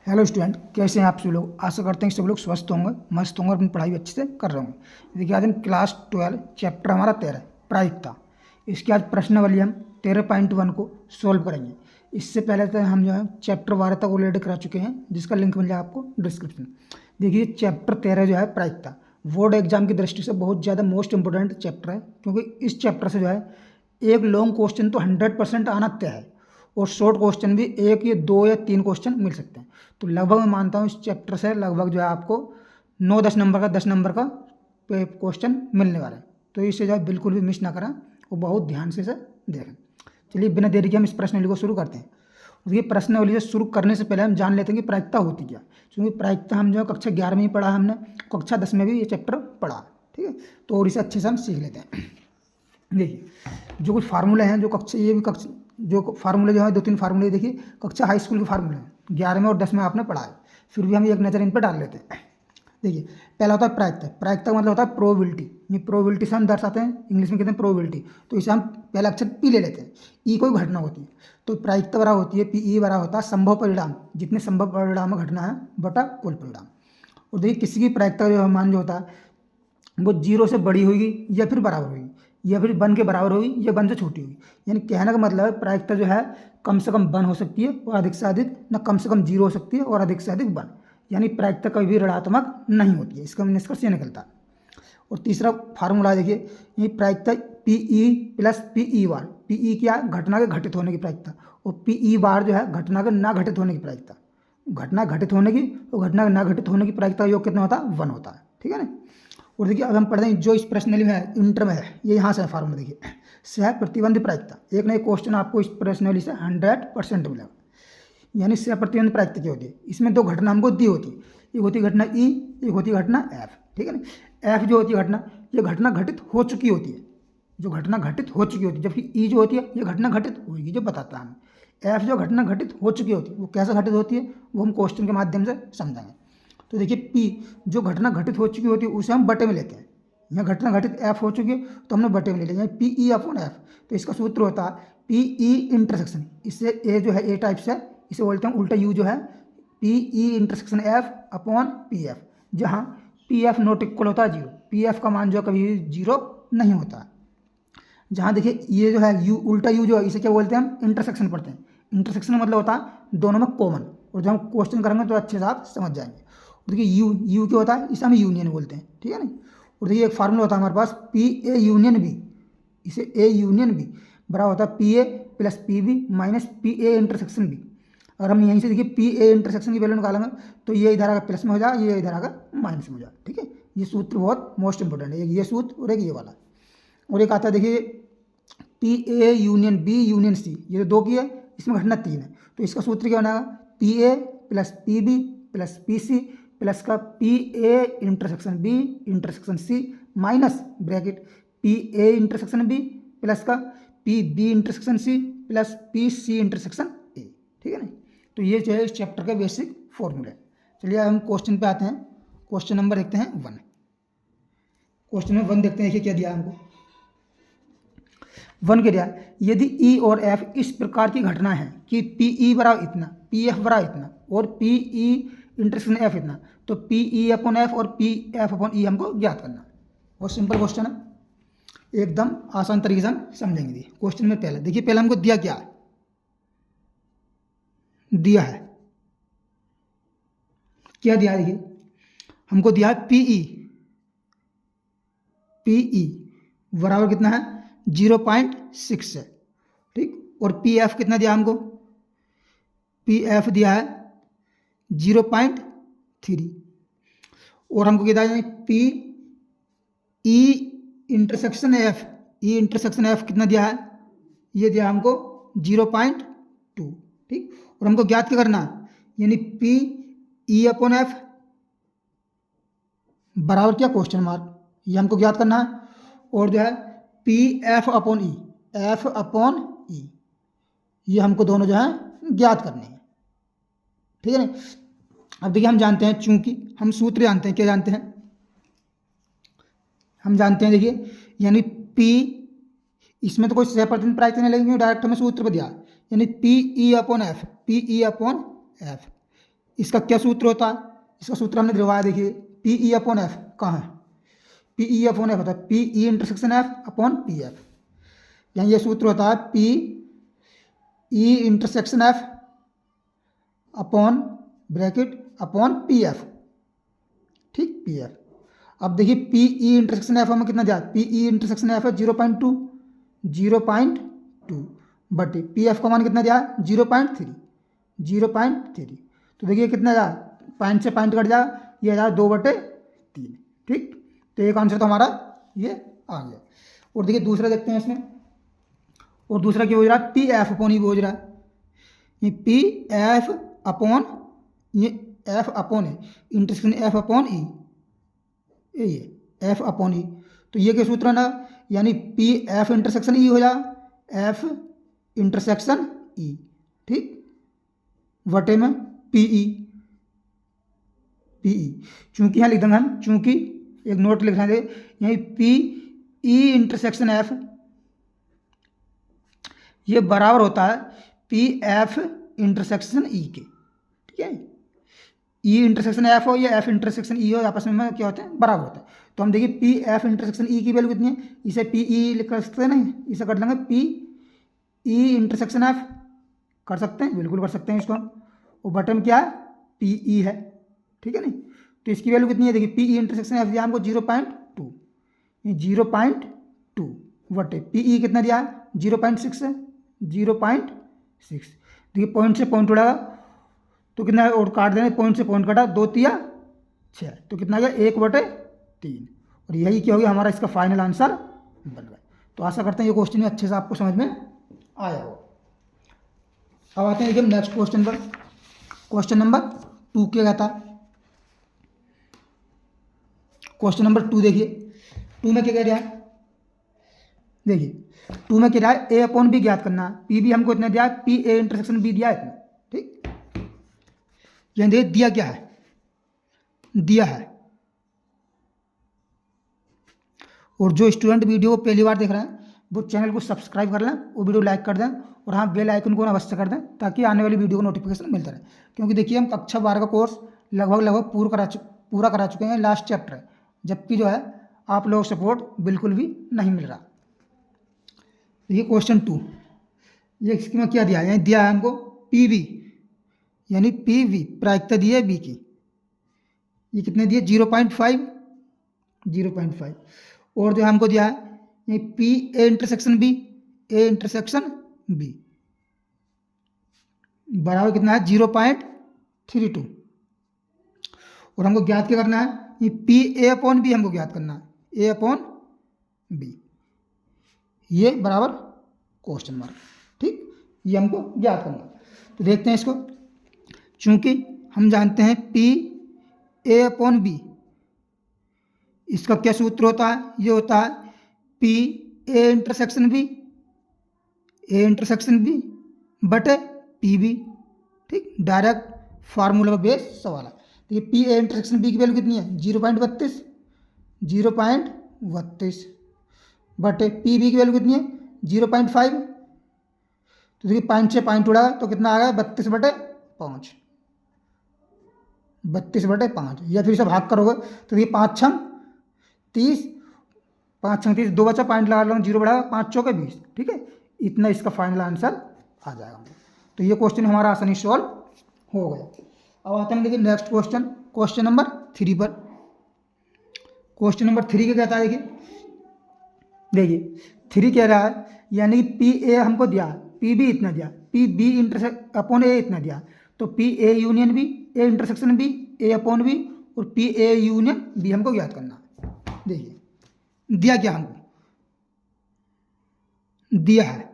Hello student, कैसे हैं आप सब लोग। आशा करते हैं कि सब लोग स्वस्थ होंगे, मस्त होंगे, अपनी पढ़ाई भी अच्छे से कर रहे होंगे। देखिए आज हम क्लास 12 चैप्टर हमारा 13 प्रायिकता, इसकी आज प्रश्नावली हम 13.1 को सोल्व करेंगे। इससे पहले तो हम जो है चैप्टर 12 तक ऑलरेडी करा चुके हैं, जिसका लिंक मिल जाएगा आपको डिस्क्रिप्शन में। देखिए चैप्टर 13 जो है प्रायिकता, बोर्ड एग्जाम की दृष्टि से बहुत ज़्यादा मोस्ट इंपॉर्टेंट चैप्टर है, क्योंकि इस चैप्टर से जो है एक लॉन्ग क्वेश्चन तो 100% आना तय है और शॉर्ट क्वेश्चन भी एक या दो या तीन क्वेश्चन मिल सकते हैं। तो लगभग मैं मानता हूँ इस चैप्टर से लगभग जो है आपको 9-10 नंबर का 10 नंबर का क्वेश्चन मिलने वाला है। तो इसे जो है बिल्कुल भी मिस ना करें और बहुत ध्यान से इसे देखें। चलिए बिना देरी के हम इस प्रश्नावली को शुरू करते हैं। ये प्रश्नावली से शुरू करने से पहले हम जान लेते हैं कि प्रायिकता होती क्या, क्योंकि प्रायिकता हम जो है कक्षा 11 में ही पढ़ा, हमने कक्षा 10 में भी ये चैप्टर पढ़ा, ठीक है। तो और इसे अच्छे से हम सीख लेते हैं। देखिए जो कुछ फार्मूले हैं, जो कक्षा ये भी कक्षा जो फार्मूले जो है 2-3 फार्मूले देखिए कक्षा हाई स्कूल के फार्मूले हैं, 11 में और 10 में आपने पढ़ा है, फिर भी हम एक नज़र इन पर डाल लेते हैं। देखिए पहला होता है प्रायिकता। प्रायिकता का मतलब होता है प्रोबेबिलिटी। ये प्रोबेबिलिटी से हम दर्शाते हैं, इंग्लिश में कहते हैं प्रोबेबिलिटी। तो इसे हम पहला अक्षर पी ले लेते हैं। ई कोई घटना होती है तो प्रायिकता बराबर होती है पी ई बराबर होता है संभव परिणाम, जितने संभव परिणाम में घटना है बटा कुल परिणाम। और देखिए किसी की प्रायिकता जो मान जो होता है वो 0 से बड़ी होगी या फिर बराबर होगी, या फिर 1 के बराबर होगी या 1 से छोटी होगी। यानी कहने का मतलब है प्रायिकता जो है कम से कम 1 हो सकती है और अधिक से अधिक, न कम से कम 0 हो सकती है और अधिक से अधिक 1। यानी प्रायिकता कभी भी ऋणात्मक नहीं होती है, इसका निष्कर्ष ये निकलता है। और तीसरा फार्मूला देखिए, ये प्रायिकता P E plus P E bar. P E क्या, घटना के घटित होने की प्रायिकता, और पी ई बार जो है घटना के ना घटित होने की प्रायिकता। घटना घटित होने की और घटना ना घटित होने की प्रायिकता योग कितना होता है, 1 होता है, ठीक है ना। और देखिए अब हम पढ़ते हैं जो इस प्रश्नावली में है, इंटर में है, ये यहाँ से है फार्मूला। देखिए सह प्रतिबंध प्रायिकता, एक ना एक क्वेश्चन आपको इस प्रश्नावली से 100% मिलेगा। यानी सह प्रतिबंध प्रायिकता क्या होती है, इसमें दो घटना हमको दी होती है, एक होती है घटना ई, एक होती है घटना एफ, ठीक है ना। एफ जो होती है घटना, ये घटना घटित हो चुकी होती है, जो घटना घटित हो चुकी होती है, जबकि ई जो होती है ये घटना घटित होगी जो बताता है हमें। एफ जो घटना घटित हो चुकी होती है वो कैसे घटित होती है वो हम क्वेश्चन के माध्यम से समझाएंगे। तो देखिए पी जो घटना घटित हो चुकी होती है उसे हम बटे में लेते हैं। यहाँ घटना घटित एफ हो चुकी है तो हमने बटे में ले लिया, पी ई अपॉन एफ। तो इसका सूत्र होता है पी ई इंटरसेक्शन, इससे ए जो है ए टाइप से, इसे बोलते हैं उल्टा यू जो है P E intersection F upon P F, जहाँ पी एफ नॉट इक्वल होता है 0। पी एफ का मान जो कभी 0 नहीं होता। जहाँ देखिए ये जो है यू उल्टा यू जो है इसे क्या बोलते हैं, हम इंटरसेक्शन पढ़ते हैं। इंटरसेक्शन मतलब होता है दोनों में कॉमन, और जब हम क्वेश्चन करेंगे तो अच्छे से आप समझ जाएंगे। देखिए यू यू क्या होता है, इसे हम यूनियन बोलते हैं, ठीक है ना। और देखिए एक फार्मूला होता है हमारे पास पी ए यूनियन बी, इसे ए यूनियन बी बराबर होता है P A plus P B minus P A intersection B. अगर हम यहीं से देखिए पी ए इंटरसेक्शन की वैल्यू निकालेंगे तो ये इधर आकर प्लस में हो जाएगा, ये इधर आकर माइनस में हो जाएगा, ठीक है। ये सूत्र बहुत मोस्ट इंपॉर्टेंट है, एक ये सूत्र और एक ये वाला। और एक आता है देखिए P A union B union C, ये तो 2 की है, इसमें घटना 3 है। तो इसका सूत्र क्या बनेगा, P A plus P B plus P C plus का P A intersection B intersection C minus bracket P A intersection B plus का P B intersection C plus P C intersection A, ठीक है ना। तो ये जो है इस चैप्टर का बेसिक फॉर्मूला है। चलिए हम क्वेश्चन पे आते हैं। क्वेश्चन नंबर देखते हैं 1। क्वेश्चन नंबर 1 देखते हैं कि क्या दिया हमको। 1 के दिया, यदि ई और एफ इस प्रकार की घटना है कि पी ई बराबर इतना, पी एफ बराबर इतना और पी ई इंटरसेक्शन एफ इतना, तो पी ई अपॉन एफ और पी एफ अपॉन ई हमको ज्ञात करना। बहुत सिंपल क्वेश्चन है, एकदम आसान तरीके से हम समझेंगे। क्वेश्चन में पहले देखिए, पहले हमको दिया क्या है, दिया है क्या दिया है, देखिए हमको दिया है पीई, पीई बराबर कितना है 0.6 है, ठीक। और पी एफ कितना दिया हमको, पी एफ दिया है 0.3, और हमको क्या दिया P E intersection F, E intersection F कितना दिया है, ये दिया हमको 0.2, ठीक। और हमको ज्ञात क्या करना है, यानी पी ई अपॉन एफ बराबर क्या क्वेश्चन मार्क, ये हमको ज्ञात करना है। और जो है पी एफ अपॉन ई, एफ अपॉन ई, ये हमको दोनों जो है ज्ञात करने हैं, ठीक है ना। अब देखिए हम जानते हैं, चूंकि हम सूत्र जानते हैं, क्या जानते हैं, हम जानते हैं देखिए, यानी P, इसमें तो कोई सह प्रतिबंध प्रायिकता नहीं लगेगी, डायरेक्ट हमें सूत्र पर दिया, यानी P E upon F, P E upon F इसका क्या सूत्र होता है? इसका सूत्र हमने दिलवाया, देखिए पी ई अपॉन एफ कहाँ है, पी ई अपॉन एफ होता है P E intersection F upon P F. यहाँ ये सूत्र होता है P E intersection F upon bracket upon P F, ठीक, पी एफ। अब देखिए पी ई इंटरसेक्शन एफ हमें कितना दिया, पी ई इंटरसेक्शन एफ है 0.2 बटे पी एफ का मान कितना दिया 0.3। तो देखिए कितना जा, पॉइंट से पॉइंट कट जाएगा, ये आ जाएगा 2/3, ठीक। तो एक आंसर तो हमारा ये आ गया। और देखिए दूसरा देखते हैं इसमें, और दूसरा क्या हो रहा है, पी एफ अपॉन ई हो रहा है, ये पी एफ अपॉन ये एफ अपॉन है इंटरसेक्शन एफ अपॉन ई, ये एफ अपॉन ई। तो ये क्या सूत्र है ना, यानी पी एफ इंटरसेक्शन ई हो जाएगा, एफ इंटरसेक्शन ई, ठीक, वटे में पी ई, चूंकि यहाँ लिख देंगे हम, चूंकि एक नोट लिखना दे, यहीं पी ई इंटरसेक्शन एफ ये बराबर होता है पी एफ इंटरसेक्शन ई के, ठीक है। ई इंटरसेक्शन एफ हो या एफ इंटरसेक्शन ई हो, आपस में क्या होते हैं, बराबर होता है। तो हम देखिए पी एफ इंटरसेक्शन ई की वैल्यू कितनी है, इसे पी ई लिख कर सकते हैं, नहीं इसे कर लेंगे पी ई इंटरसेक्शन एफ, कर सकते हैं, बिल्कुल कर सकते हैं इसको हम। और बटन क्या है, पी ई है, ठीक है नहीं। तो इसकी वैल्यू कितनी है, देखिए पी ई इंटरसेक्शन एफ दिया हमको 0.2, 0.2 वटे पी ई कितना दिया है 0.6 है, 0.6। देखिए पॉइंट से पॉइंट उड़ागा तो कितना है, और काट देने, पॉइंट से पॉइंट काटा, 2 तिया 6, तो कितना गया 1/3। और यही क्या हो गया हमारा इसका फाइनल आंसर बन गया। तो आशा करते हैं ये क्वेश्चन अच्छे से आपको समझ में आया हो। अब आते हैं देखिए नेक्स्ट क्वेश्चन पर। क्वेश्चन नंबर 2 क्या कहता है, क्वेश्चन नंबर 2 देखिए, 2 में क्या कह रहा है, देखिए 2 में क्या रहा है, ए अपॉन बी ज्ञात करना है, पी बी हमको इतना दिया है, पी ए इंटरसेक्शन बी दिया है इतना, ठीक। ये देखिए दिया क्या है, दिया है। और जो स्टूडेंट वीडियो को पहली बार देख रहे हैं वो चैनल को सब्सक्राइब कर लें, वो वीडियो लाइक कर दें, और हाँ बेल आइकन को अवश्य कर दें, ताकि आने वाली वीडियो को नोटिफिकेशन मिलता रहे। क्योंकि देखिए हम कक्षा 12 का कोर्स लगभग पूरा करा चुके हैं, लास्ट चैप्टर है, जबकि जो है आप लोगों को सपोर्ट बिल्कुल भी नहीं मिल रहा। देखिए क्वेश्चन 2, ये इसमें क्या दिया है, यहाँ दिया है हमको पी वी, यानी पी वी प्रायिकता दी है बी की, ये कितने दिए 0.5। और जो हमको दिया है ये P A intersection B, A intersection B बराबर कितना है 0.32। और हमको ज्ञात क्या करना है, ये पी ए अपॉन बी हमको ज्ञात करना है, ए अपॉन बी, ये बराबर क्वेश्चन मार्क, ठीक, ये हमको ज्ञात करना। तो देखते हैं इसको, चूंकि हम जानते हैं पी ए अपॉन बी, इसका क्या सूत्र होता है, ये होता है पी ए इंटरसेक्शन बी बटे पी बी, ठीक, डायरेक्ट फार्मूला का बेस सवाल है। तो ये पी ए इंटरसेक्शन बी की वैल्यू कितनी है 0.32 बटे पी बी की वैल्यू कितनी है 0.5। तो देखिए पॉइंट से पॉइंट उड़ा तो कितना आ गया 32/5, 32/5, या फिर इसे भाग करोगे तो देखिए 5 छंग 30, 5 छंग 30, 2 बचा, पॉइंट लगा लो, 0 बढ़ा, 5 चौके 20, ठीक है, इतना इसका फाइनल आंसर आ जाएगा। तो ये क्वेश्चन हमारा आसानी सॉल्व हो गया। अब आते हैं देखिए नेक्स्ट क्वेश्चन, क्वेश्चन नंबर 3 पर। क्वेश्चन नंबर 3 क्या कहता है, देखिए 3 कह रहा है, यानी पी ए हमको दिया, पी बी इतना दिया, P B intersect upon A इतना दिया, तो P A union B, A intersection B, A upon B, और पी ए यूनियन बी हमको ज्ञात करना है। देखिए दिया क्या हमको, दिया है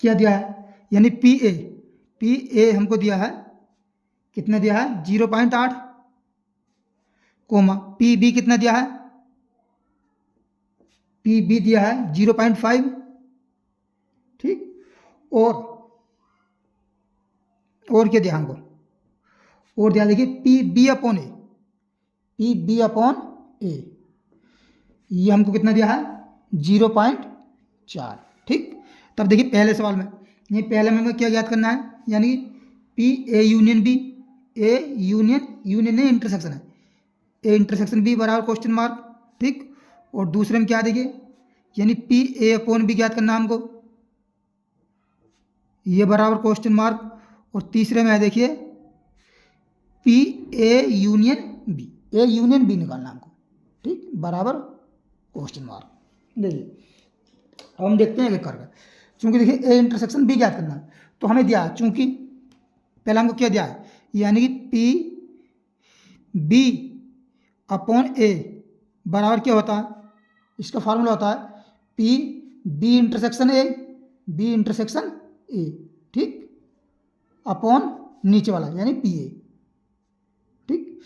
क्या दिया है, यानी पी ए हमको दिया है, कितना दिया है 0.8, कोमा पी बी कितना दिया है, पी बी दिया है 0.5, ठीक। और क्या दिया हमको, और दिया देखिए पी बी अपॉन ए, ये हमको कितना दिया है 0.4, ठीक। तब देखिए पहले सवाल में, ये पहले में हमें क्या ज्ञात करना है, यानी P A union B, A union है इंटरसेक्शन है, ए इंटरसेक्शन बी बराबर क्वेश्चन मार्क, ठीक। और दूसरे में क्या देखिए, यानी पी ए अपॉन बी ज्ञात करना हमको, ये बराबर क्वेश्चन मार्क। और तीसरे में है देखिए P A union B, A union B निकालना हमको, ठीक, बराबर क्वेश्चन मार्क। देखिए अब हम देखते हैं एक करके, चूंकि देखिए ए इंटरसेक्शन बी ज्ञात करना है, तो हमें दिया है, चूंकि पहले हमको क्या दिया है, यानी कि पी बी अपॉन ए बराबर क्या होता है, इसका फार्मूला होता है P B intersection A, B intersection A, ठीक, अपॉन नीचे वाला यानी पी ए, ठीक।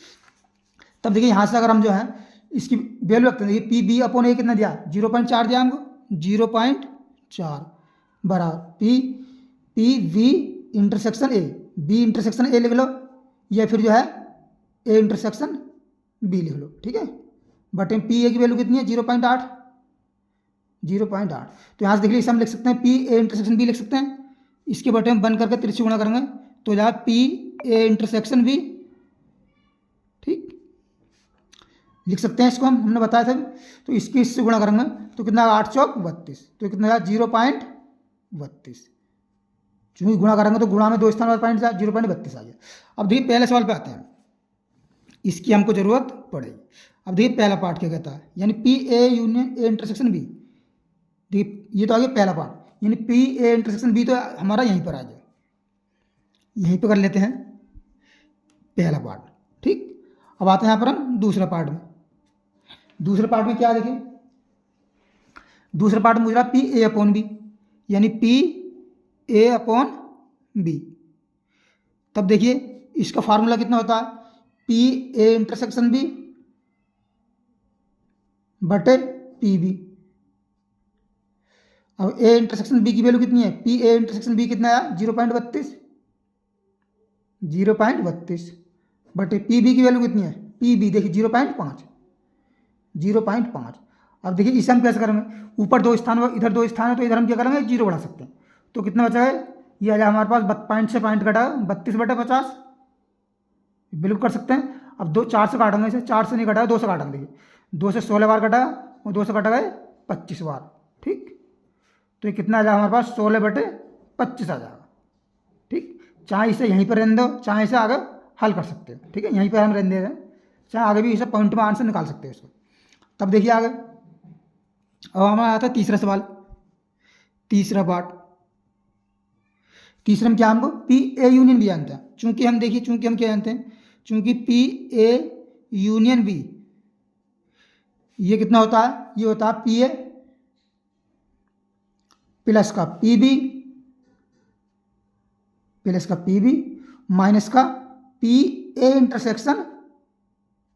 तब देखिए यहाँ से अगर हम जो है इसकी वैल्यू रखते हैं, देखिए पी बी अपॉन ए कितना दिया, 0.4 दिया हमको, 0.4 बराबर P we intersection A, B intersection A लिख लो, या फिर जो है ए इंटरसेक्शन बी लिख लो, ठीक है। बटे पी ए की वैल्यू कितनी है, 0.8, 0.8। तो यहाँ से देख लीजिए हम लिख सकते हैं पी ए इंटरसेक्शन बी लिख सकते हैं, इसके बटे में बन करके तिरछी गुणा करेंगे तो जहाँ पी ए इंटरसेक्शन बी, ठीक, लिख सकते हैं इसको हमने बताया था। तो इसकी इससे गुणा करेंगे तो कितना, 8 चौक 32, तो कितना 0.32, चूंकि गुणा करेंगे तो गुणा में 2 स्थान वाला पॉइंट 0.32 आ गया। अब देखिए पहले सवाल पे आते हैं, इसकी हमको जरूरत पड़ेगी। अब देखिए पहला पार्ट क्या कहता है, यानी P A union A intersection B, देखिए ये तो आ गया पहला पार्ट, यानी पी ए इंटरसेक्शन बी तो हमारा यहीं पर आ गया, यहीं पर कर लेते हैं पहला पार्ट, ठीक। अब आते हैं यहाँ पर हम दूसरा पार्ट में। दूसरे पार्ट में क्या देखिए, दूसरे पार्ट में मुझे पी ए अपॉन बी, यानी पी ए अपॉन बी। तब देखिए इसका फार्मूला कितना होता है, पी ए इंटरसेक्शन बी बटे पी बी। अब ए इंटरसेक्शन बी की वैल्यू कितनी है, पी ए इंटरसेक्शन बी कितना है, 0.32, 0.32 बटे पी बी की वैल्यू कितनी है, पी बी देखिए 0.5, 0.5। अब देखिए इसे हम कैसे करेंगे, ऊपर 2 स्थान इधर 2 स्थान है तो इधर हम क्या करेंगे, 0 बढ़ा सकते हैं, तो कितना बचा है, ये आ जाए हमारे पास पॉइंट से पॉइंट कटा 32/50, बिल्कुल कर सकते हैं। अब 4 से काटेंगे, इसे 4 से नहीं कटा, 2 से काटेंगे, देखिए 2 से 16 बार कटा और 2 से कटा गए 25 बार, ठीक। तो ये कितना आ जाएगा हमारे पास, 16/25 आ जाएगा, ठीक। चाहे इसे यहीं पर रहने दो, चाहे इसे आगे हल कर सकते हैं, ठीक है, यहीं पर हम रहने दे रहे हैं, चाहे आगे भी इसे पॉइंट में आंसर निकाल सकते हैं इसको। तब देखिए आगे, अब हमारा आता है तीसरा सवाल, तीसरा पार्ट। तीसरे में क्या हमको पी ए यूनियन बी जानते हैं, चूंकि हम देखिए, चूंकि हम क्या जानते हैं, चूंकि पी ए यूनियन बी ये कितना होता है, ये होता है पी ए प्लस का पी बी, प्लस का पी बी माइनस का पी ए इंटरसेक्शन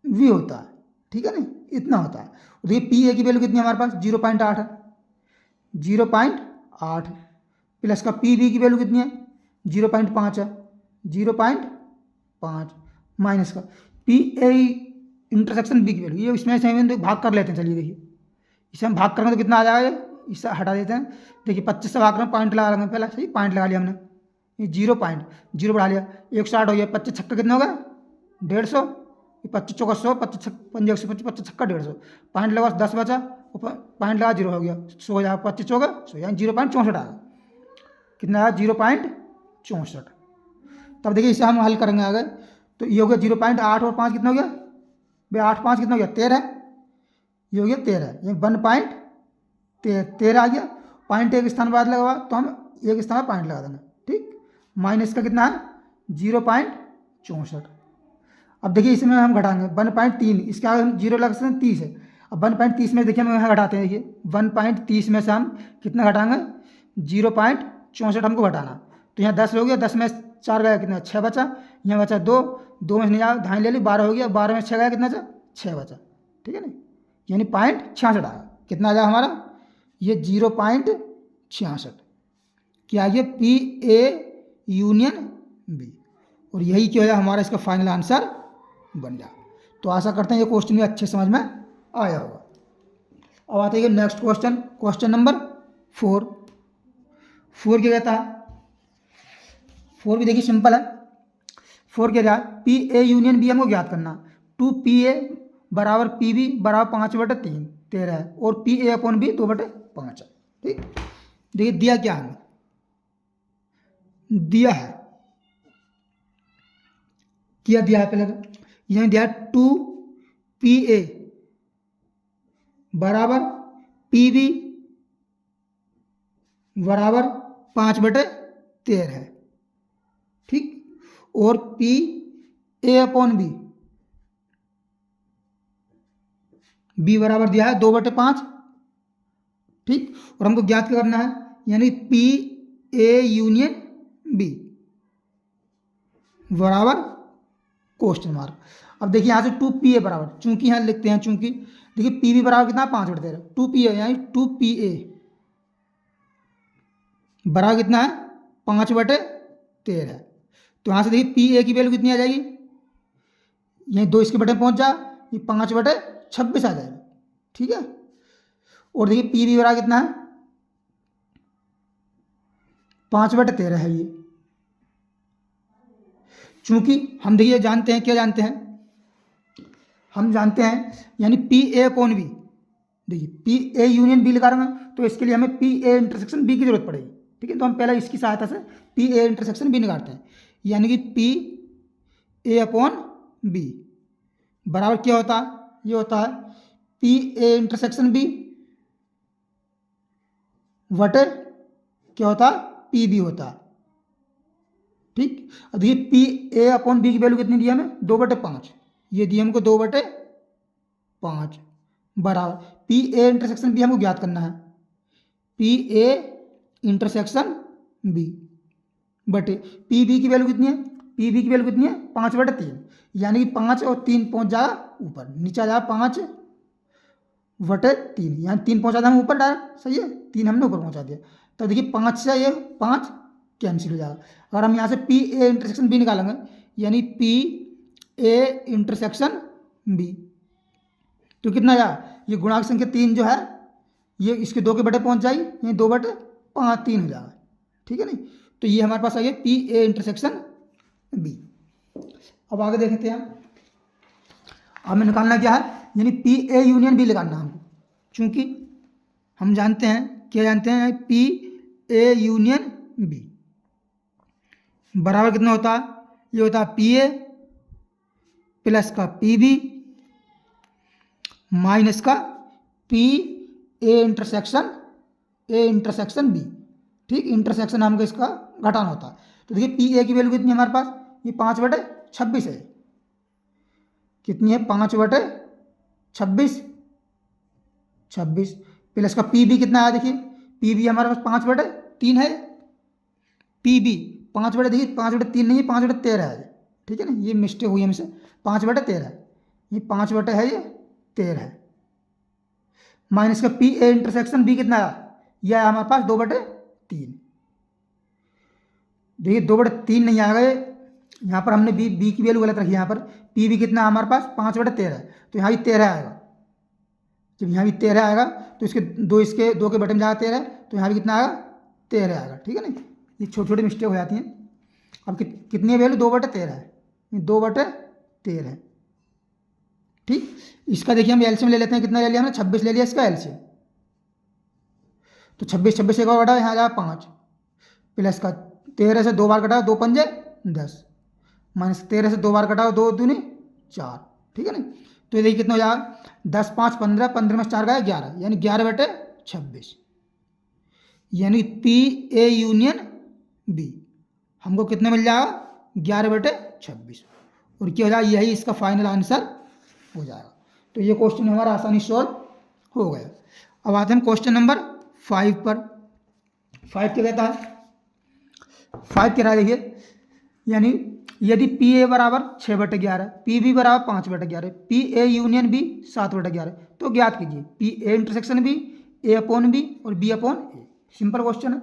वी होता है, ठीक है ना, इतना होता है। देखिए पी ए की वैल्यू कितनी है हमारे पास, 0.8 है, 0.8 प्लस का पी बी की वैल्यू कितनी है, 0.5 है, 0.5 माइनस का पी ए इंटरसेक्शन बी की वैल्यू, ये इसमें से हम तो भाग कर लेते हैं, चलिए देखिए इसे हम भाग करेंगे तो कितना आ जाएगा, इससे हटा देते हैं, देखिए 25 से भाग रहे हैं, पॉइंट लगा लेंगे पहले, सही पॉइंट लगा लिया हमने, ये 0.0 बढ़ा लिया, 160 हो गया, 25 छक्का कितना होगा, 150, 25 चौका 100, 25 पंजे 125, 25 छक्का 150, पॉइंट लगा 10 बचा, पॉइंट लगा 0 हो गया, 100 हो जाएगा, 25 चौका 100, यानी 0.64 आया, कितना आया, 0.64। तब देखिए इसे हम हल करेंगे आगे, तो ये हो गया 0.8 और 5 कितना हो गया भाई, 8 5 कितना हो गया, 13, ये हो गया 13, ये 1.13 आ गया, पॉइंट एक स्थान बाद लगा हुआ तो हम एक स्थान पर पॉइंट लगा देंगे, ठीक। माइनस का कितना है, 0.64। अब देखिए इसमें हम घटाएंगे 1.3, इसके आगे हम 0 लगा सकते हैं, 30 है। अब 1.30 में देखिए हम यहाँ घटाते हैं, देखिए 1.30 में से हम कितना घटाएंगे, 0.64 हमको घटाना, तो यहाँ 10 हो गया, 10 में 4 गया कितना, 6 बचा, यहाँ बचा 2, 2 में से नहीं आया, धाई ले ली, 12 हो गया, 12 में 6 गया कितना बचा, 6 बचा, ठीक है ना, यानी 0.66 आया, कितना आ जाएगा हमारा, ये 0.66 क्या आ गया, पी ए यूनियन बी, और यही क्या है हमारा इसका फाइनल आंसर बन जाए। तो आशा करते हैं ये क्वेश्चन भी अच्छे समझ में आया होगा। अब आते हैं नेक्स्ट क्वेश्चन, क्वेश्चन नंबर 4। 4 क्या कहता है, 4 भी देखिए सिंपल है, 4 क्या जाए, पी ए यूनियन बी हमको ज्ञात करना। 2 पी ए बराबर पी बी बराबर 5/3 13 है, और पी ए अपॉन बी 2/5 है। ठीक, देखिए दिया क्या है, दिया है क्या दिया है, पहले यहाँ दिया है 2 पी ए बराबर पी बी बराबर 5/13 है। ठीक, और P A upon B, B बराबर दिया है 2/5। ठीक, और हमको ज्ञात करना है, यानी पी ए यूनियन बी बराबर क्वेश्चन मार्क। अब देखिए यहाँ से 2 पी ए बराबर, चूंकि यहाँ लिखते हैं, चूंकि देखिए पी बी बराबर कितना, 5/13, 2 पी ए यानी 2 पी ए बराबर कितना है, 5/13 है। तो यहाँ से देखिए पी ए की वैल्यू कितनी आ जाएगी, यहीं 2 इसके बटे पहुँच जा, ये 5/26 आ जाएगा। ठीक है, और देखिए पी बी बराबर कितना है, 5/13 है ये। चूंकि हम देखिए जानते हैं, क्या जानते हैं, हम जानते हैं यानी पी ए अपॉन बी, देखिए पी ए यूनियन बी लगाना, तो इसके लिए हमें पी ए इंटरसेक्शन बी की जरूरत पड़ेगी। ठीक है, तो हम पहले इसकी सहायता से पी ए इंटरसेक्शन बी निकालते हैं, यानी कि पी ए अपॉन बी बराबर क्या होता है, ये होता है पी ए इंटरसेक्शन बी वटे क्या होता है, पी बी होता है। ठीक, अब देखिए पी ए अपॉन बी की वैल्यू कितनी दी हमें, 2/5, ये दी हमको 2/5 बराबर पी ए इंटरसेक्शन बी हमको ज्ञात करना है, पी ए इंटरसेक्शन बी बटे पी बी की वैल्यू कितनी है, पी बी की वैल्यू कितनी है, 5/3, यानी कि 5 और 3 पहुंच जाएगा ऊपर, नीचे आ जाएगा 5/3, यानी 3 पहुंचा दिया हम ऊपर डायरेक्ट, सही है, 3 हमने ऊपर पहुंचा दिया। तो देखिए 5 से ये 5 कैंसिल हो जाएगा। अगर हम यहाँ से पी ए इंटरसेक्शन बी निकालेंगे, यानी पी ए इंटरसेक्शन बी, तो कितना जाएगा, ये गुणांक संख्या 3 जो है ये इसके 2 के बटे पहुंच जाएगी, ये 2/5 3 हो जाएगा। ठीक है नहीं, तो ये हमारे पास आ गया पी ए इंटरसेक्शन बी। अब आगे देखते हैं, हमें निकालना क्या है, यानी पी ए यूनियन बी निकालना हमको, चूंकि हम जानते हैं, क्या जानते हैं, पी ए यूनियन बी बराबर कितना होता है, ये होता है पी ए प्लस का पी बी माइनस का पी ए इंटरसेक्शन बी। ठीक, इंटरसेक्शन हमको इसका घटाना होता है। तो देखिए पी ए की वैल्यू कितनी है हमारे पास, ये 5/26 है, कितनी है, 5/26 प्लस का पी बी कितना है, देखिए पी बी हमारे पास 5/3 है, पी बी 5/, देखिए 5/3 नहीं है, 5/13 है। ठीक है ना, ये मिस्टेक हुई हमसे, 5/13 ये 5/13 है, ये 13 है, माइनस का पी ए इंटरसेक्शन बी कितना है, यह है हमारे पास 2/3। देखिए 2/3 नहीं आएगा, यहाँ पर हमने बी की वैल्यू गलत रखी है, यहाँ पर पी बी कितना है हमारे पास 5/13 है, तो यहाँ भी 13 आएगा। जब यहाँ भी 13 आएगा तो इसके 2 के बटे में जाएगा 13, तो यहाँ भी कितना आएगा, 13 आएगा। ठीक है ना, ये छोटी छोटी मिस्टेक हो जाती हैं। अब कितनी वैल्यू, 2/13 है, 2/13 है। ठीक, इसका देखिए हम एलसीएम ले लेते हैं, कितना ले लिया हमने, 26 ले लिया इसका एलसीएम, तो 26 एक और घटाओ, यहाँ आ जाएगा 5 प्लस का 13 से 2 बार घटाओ, 2 पंजे 10 माइनस 13 से 2 बार घटाओ, 2 दूनी 4। ठीक है ना, तो ये देखिए कितना हो जाएगा, 10 5 15, 15 में 4 गया 11, यानी 11/26, यानी पी ए यूनियन बी हमको कितने मिल जाएगा, 11/26, और क्या हो जाएगा, यही इसका फाइनल आंसर हो जाएगा। तो ये क्वेश्चन हमारा आसानी सॉल्व हो गया। अब आते हैं क्वेश्चन नंबर 5 पर। 5 क्या कहता है, 5 कह रहा है, देखिए यानी यदि पी ए बराबर 6/11, पी बी बराबर 5/11, पी ए यूनियन बी 7/11, तो ज्ञात कीजिए P A intersection B, A upon B और B upon A. Simple question है।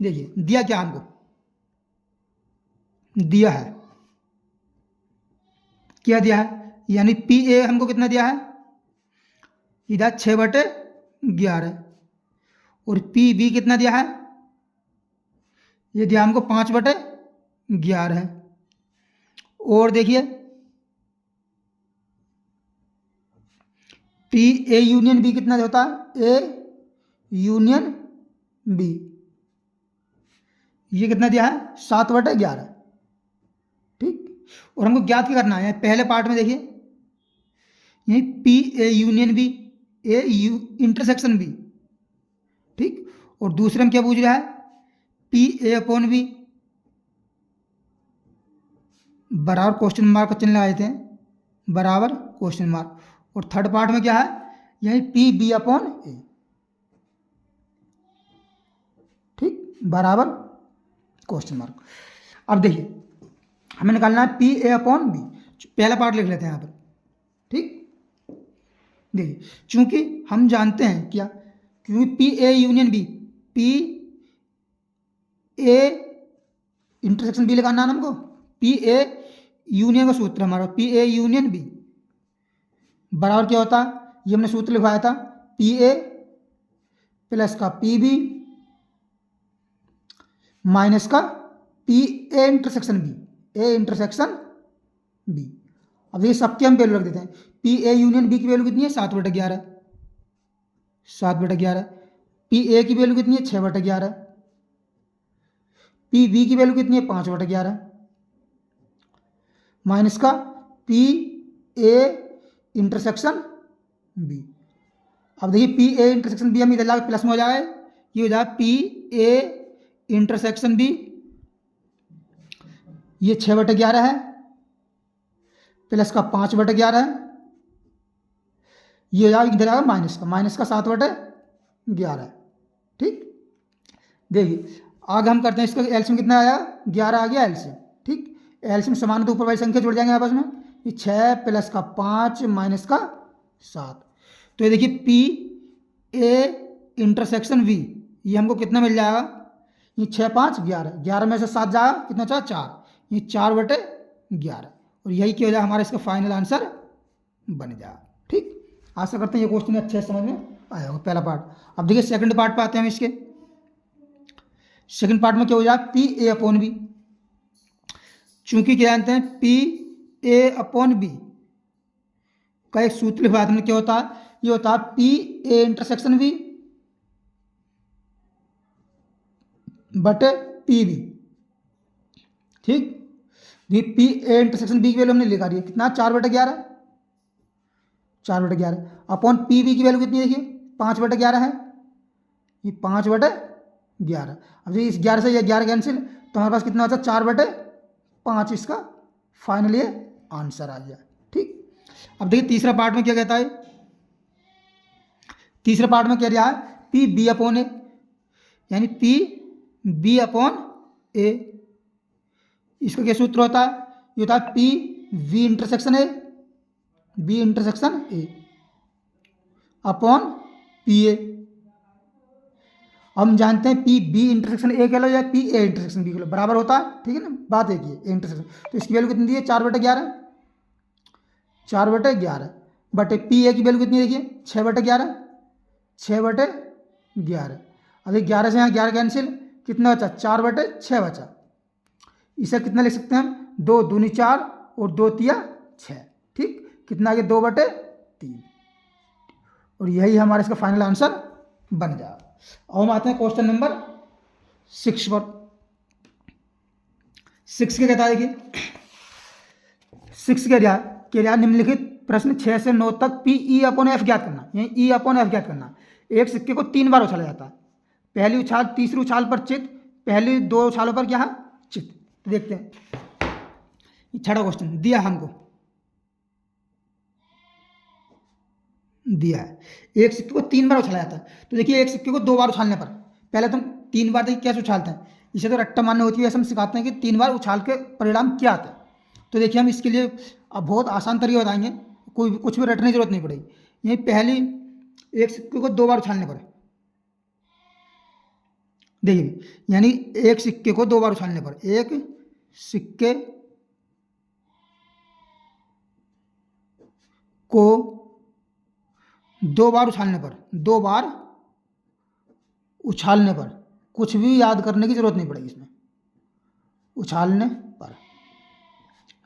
देखिए दिया क्या हमको, दिया है, क्या दिया है, यानी पी ए हमको कितना दिया है, इधर 6/11, और पी बी कितना दिया है, ये दिया हमको 5/11 है। और देखिए पी ए यूनियन बी कितना होता है, ए यूनियन बी, ये कितना दिया है 7/11। ठीक, और हमको ज्ञात क्या करना है, पहले पार्ट में देखिए यही P A union B, A U intersection B. ठीक, और दूसरे में क्या पूछ रहा है, पी ए अपॉन बी बराबर क्वेश्चन मार्क का चिन्ह लगाए थे, बराबर क्वेश्चन मार्क। और थर्ड पार्ट में क्या है, यही पी बी अपॉन ए। ठीक, बराबर क्वेश्चन मार्क। अब देखिए हमें निकालना है पी ए अपॉन बी, पहला पार्ट लिख लेते हैं यहाँ पर। ठीक, देखिए चूंकि हम जानते हैं क्या, क्योंकि P A union B, P A intersection B लगाना है ना हमको, पी ए यूनियन का सूत्र हमारा पी ए यूनियन बी बराबर क्या होता है, ये हमने सूत्र लिखवाया था, पी ए प्लस का पी बी माइनस का P A intersection B, A intersection B. अब ये सबके हम वैल्यू रख देते हैं, पी ए यूनियन बी की वैल्यू कितनी है 7/11, 7/11। पी ए की वैल्यू कितनी है 6/11, पी बी की वैल्यू कितनी है 5/11 माइनस का पी ए इंटरसेक्शन बी। अब देखिए पी ए इंटरसेक्शन बी हम इधर लाके प्लस में हो जाए, ये हो जाए पी ए इंटरसेक्शन बी, ये 6/11 है प्लस का 5/11 है, ये हो जाएगा इधर आएगा माइनस का 7/11। ठीक, देखिए आगे हम करते हैं इसका एलसीएम कितना आया, 11 आ गया एलसीएम। ठीक, एलसीएम समान तो ऊपर वाली संख्या जुड़ जाएंगे आपस में, ये 6 प्लस का 5 माइनस का 7। तो ये देखिए पी ए इंटरसेक्शन वी, ये हमको कितना मिल जाएगा, ये 6 5 11, 11 में से 7 जाएगा कितना चाहे 4, ये 4/11, और यही क्या हो जाए हमारा इसका फाइनल आंसर बन जाएगा। ठीक, आशा करते हैं ये क्वेश्चन अच्छे से समझ में आया होगा पहला पार्ट। अब देखिए सेकंड पार्ट पे आते हैं हम इसके। सेकंड पार्ट में क्या हो जाएगा, पी ए अपॉन बी, चूंकि क्या जानते हैं पी ए अपॉन बी का एक सूत्र लिखवाया था, क्या होता है, ये होता है पी ए इंटरसेक्शन बी बटे पी बी। ठीक, ये पी ए इंटरसेक्शन बी की वैल्यू हमने लिखा दी है कितना 4/11, 4/11 अपॉन पी बी की वैल्यू कितनी है, देखिए 5/11 है, ये 5/11। अब इस 11 से ये 11 कैंसिल, तो हमारे पास कितना होता है 4/5, इसका फाइनल ये आंसर आ गया। ठीक, अब देखिए तीसरा पार्ट में क्या कहता है, तीसरे पार्ट में कह रहा है पी बी अपॉन ए, यानी पी बी अपॉन ए, इसका क्या सूत्र होता है, ये होता है P we intersection A, B intersection A upon P A. हम जानते हैं पी बी इंटरसेक्शन ए कह लो या पी ए इंटरसेक्शन बी कह लो, बराबर होता है। ठीक है ना, बात एक ही है इंटरसेक्शन। तो इसकी वैल्यू कितनी दी है 4/11, 4/11 बटे पी ए की वैल्यू कितनी है, देखिए 6/11, 6/11। अभी 11 से यहाँ 11 कैंसिल, कितना बचा 4/6 बचा। इसे कितना लिख सकते हैं हम, 2 दूनी 4 और 2 तिया 6। ठीक, कितना आ गया 2/3, और यही हमारा इसका फाइनल आंसर बन जाएगा। और हम आते हैं क्वेश्चन नंबर 6 पर। 6 के कहता है, देखिए 6 के क्या निम्नलिखित प्रश्न 6 से 9 तक पी ई अपॉन एफ ज्ञात करना, यानी ई अपॉन एफ ज्ञात करना। एक सिक्के को 3 बार उछाला जाता है, पहली उछाल तीसरी उछाल पर चित, पहली 2 उछालों पर क्या है चित। तो देखते हैं, छठा क्वेश्चन दिया हमको, दिया है एक सिक्के को 3 बार उछाला जाता है। तो देखिए एक सिक्के को 2 बार उछालने पर, पहले तो 3 बार देखिए कैसे उछालते हैं, इसे तो रट्टा मारने होती है, ऐसे हम सिखाते हैं कि 3 बार उछाल के परिणाम क्या आता है। तो देखिए हम इसके लिए अब बहुत आसान तरीके बताएंगे, कोई कुछ भी रटने की जरूरत नहीं पड़ेगी। यही पहली एक सिक्के को 2 बार उछालने पर, देखिए यानी एक सिक्के को 2 बार उछालने पर, एक सिक्के को 2 बार उछालने पर, 2 बार उछालने पर, कुछ भी याद करने की जरूरत नहीं पड़ेगी इसमें, उछालने पर।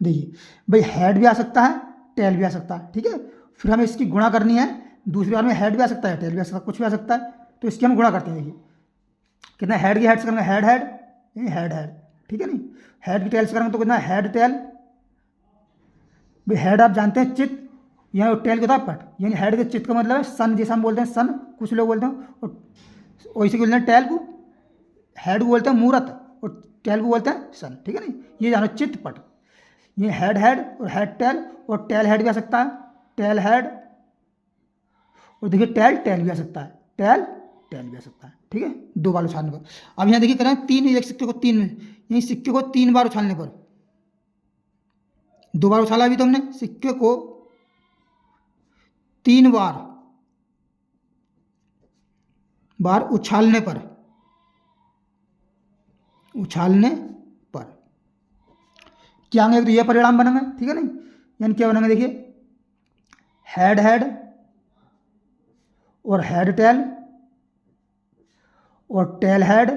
देखिए भाई हेड भी आ सकता है, टेल भी आ सकता है, ठीक है। फिर हमें इसकी गुणा करनी है, दूसरी बार में हेड भी आ सकता है, टेल भी आ सकता है, कुछ भी आ सकता है, तो इसकी हम गुणा करते हैं। देखिए कितना हेड की हेड से करेंगे, हेड हेड, यानी हेड हेड, ठीक है नहीं। हेड की टेल से करेंगे तो कितना हेड टेल। भाई हेड आप जानते हैं चित्त, यहाँ टेल के होता है पट, यानी हेड के चित्त का मतलब है सन, जैसा हम बोलते हैं सन, कुछ लोग बोलते हैं, और वैसे बोलते हैं टेल को, हेड को बोलते हैं मूरत और टेल को बोलते हैं सन, ठीक है नहीं। ये जानो चित्त पट, ये हेड हेड और हेड टेल, और टेल हेड भी आ सकता है, टेल हेड, और देखिए टेल टेल भी आ सकता है, टेल टेल भी आ सकता है, ठीक है। दो बार उछालने पर। अब यहाँ देखिए करें तीन, एक सिक्के को तीन, यही सिक्के को तीन बार उछालने पर, दो बार उछाला अभी तो हमने, सिक्के को तीन बार उछालने पर, उछालने पर क्या होंगे, तो ये परिणाम बनेंगे, ठीक है नहीं। यानी क्या बनेंगे, देखिए हेड हेड और हेड टेल और टेल हेड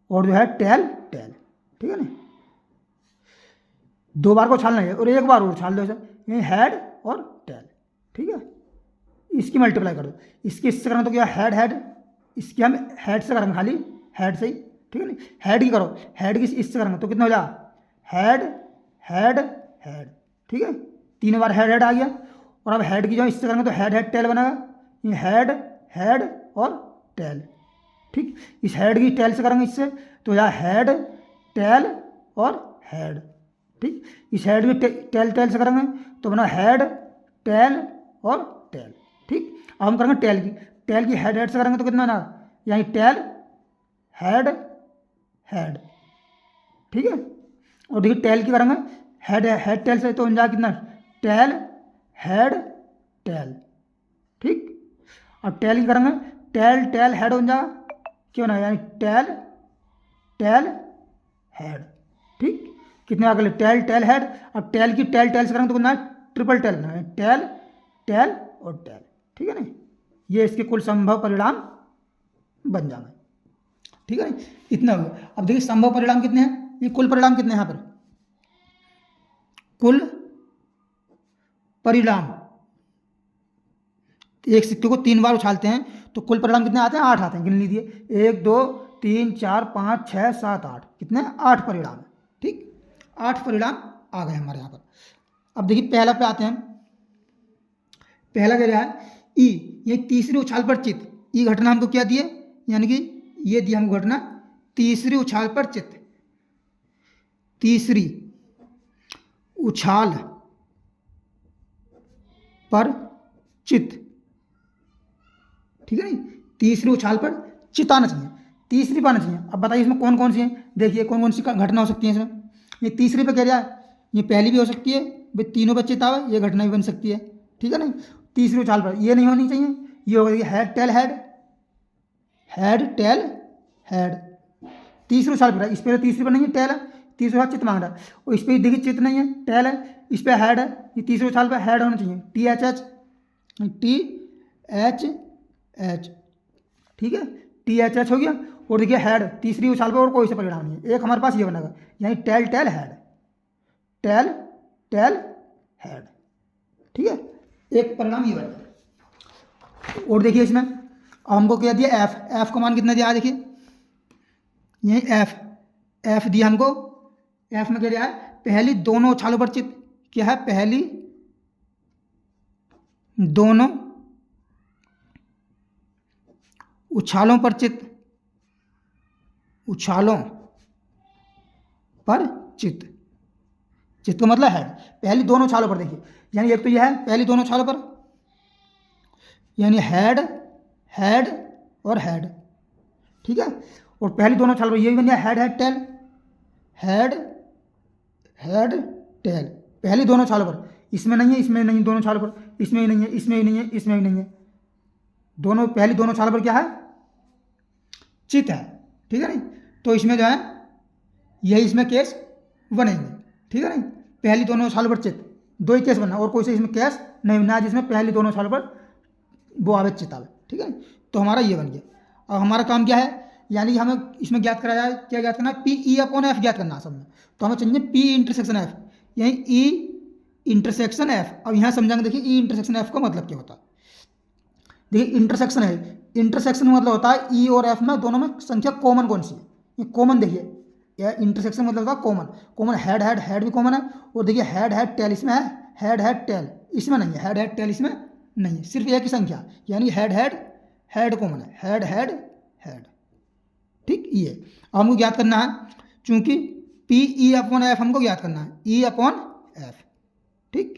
और जो है टेल टेल, ठीक है नहीं। दो बार को उछालना है और एक बार और उछाल दो, यानी हेड और टेल, ठीक है। इसकी मल्टीप्लाई कर दो, इसके इससे करना तो क्या हेड हेड, इसकी हम हेड से करेंगे, खाली हेड से ही, ठीक है नहीं। हेड की करो, हेड की इससे करेंगे तो कितना हो जाए, हेड हेड हेड, ठीक है। तीन बार हेड हेड आ गया, और अब हेड की जो इससे करेंगे तो हेड हेड टेल बनेगा, ये हेड हेड और टेल, ठीक। इस हेड की टेल से करेंगे इससे तो या हेड टेल और हेड, ठीक। इस हेड की टेल टेल से करेंगे तो बना हेड टेल और टेल, ठीक। अब हम करेंगे टेल की हेड हेड से करेंगे तो कितना ना, यानी टेल हेड हेड, ठीक है। और देखिए टेल की करेंगे हेड हेड टेल से तो बन जाएगा कितना, टेल हेड टेल, ठीक। अब टेल की करेंगे टेल टेल हेड बन जाएगा, क्यों ना, यानी टेल टेल हेड, ठीक। कितने आगे टेल टेल हेड। अब टेल की टेल टेल से करेंगे तो कितना ट्रिपल टेल बना, टेल टेल और टेल, ठीक है नहीं। ये इसके कुल संभव परिणाम बन जाएंगे, ठीक है नहीं। इतना हो गया। अब देखिए संभव परिणाम कितने हैं, ये कुल परिणाम कितने हैं यहाँ पर, कुल परिणाम, एक सिक्के को तीन बार उछालते हैं तो कुल परिणाम कितने आते हैं, 8 आते हैं, गिन लीजिए 1 2 3 4 5 6 7 8, कितने 8 परिणाम, ठीक। 8 परिणाम आ गए हमारे यहाँ पर। अब देखिए पहला पे आते हैं, पहला क्या है ई, ये तीसरी उछाल पर चित्त, ई घटना हमको क्या दिए, यानी कि ये दिया हमको घटना तीसरी उछाल पर चित्त, तीसरी उछाल पर चित्त, ठीक है नहीं। तीसरी उछाल पर चित्त आना चाहिए, तीसरी पाना चाहिए। अब बताइए इसमें कौन कौन सी है, देखिए कौन कौन सी घटना हो सकती है इसमें। ये तीसरी पे कह रहा है, ये पहली भी हो सकती है, भाई तीनों पे चित्त आवे, ये घटना भी बन सकती है, ठीक है ना। तीसरी उछाल पर ये नहीं होनी चाहिए, ये हो गई head tail head, head tail head. तीसरी उछाल पर, इस पर तीसरी पर नहीं है, टेल है, तीसरी उछाल चित्त मांग रहा है, और इस पर देखिए चित्त नहीं है, टेल है, इस पर हेड है, ये तीसरी उछाल पर हेड होना चाहिए, T H H, T H H, ठीक है, टी एच एच हो गया। और देखिए हेड तीसरी उछाल पर और कोई सा परिणाम नहीं है, एक हमारे पास ये बनेगा, यानी tail tail head, tail tail head, ठीक है, एक परिणाम ये बनेगा। और देखिए इसमें हमको क्या दिया, एफ, एफ का मान कितना दिया, देखिए यही एफ, एफ दिया हमको, एफ में क्या दिया है, पहली दोनों उछालों पर चित्त, क्या है, पहली दोनों उछालों पर चित्त, उछालों पर चित्त, चित्त का मतलब है पहली दोनों उछालों पर, देखिए यानी एक तो यह है पहली दोनों उछालों पर, यानी हेड हेड और हेड, ठीक है। और पहली दोनों उछालों पर ये भी बन गया head head tail, head head tail, पहली दोनों उछालों पर, इसमें नहीं है, इसमें नहीं, दोनों उछालों पर, इसमें ही नहीं है, इसमें ही नहीं है, इसमें ही नहीं है, दोनों पहली दोनों उछालों पर क्या है, चित्त है, ठीक है नहीं। तो इसमें जो है यही इसमें केस बनेंगे, ठीक है नहीं। पहली दोनों उछालों पर चित्त, दो ही केस बनना, और कोई से इसमें केस नहीं बनना है जिसमें पहली दोनों उछालों पर वो आवे चित्त आवे, ठीक है। तो हमारा ये बन गया। अब हमारा काम क्या है, यानी हमें इसमें ज्ञात करा जाए, क्या ज्ञात करना है, पी ई अपॉन एफ ज्ञात करना है सब में। तो हमें चाहिए पी इंटरसेक्शन एफ, यही ई इंटरसेक्शन एफ। अब यहाँ समझाएंगे, देखिए ई इंटरसेक्शन एफ का मतलब क्या होता है। देखिए इंटरसेक्शन है, इंटरसेक्शन मतलब होता है ई और एफ में दोनों में संख्या कॉमन कौन सी है, ये कॉमन देखिए, यह इंटरसेक्शन मतलब होता है common. Common head head, head भी कॉमन है, और देखिए हेड हेड टेल इसमें है, हेड हेड टेल इसमें नहीं है, हेड हेड टेल इसमें नहीं है, सिर्फ एक ही संख्या, यानी हेड हेड हेड कॉमन है, हेड हेड हेड। ठीक, ये अब हमको ज्ञात करना है, चूंकि पी ई अपॉन एफ हमको ज्ञात करना है, ई अपॉन एफ। ठीक,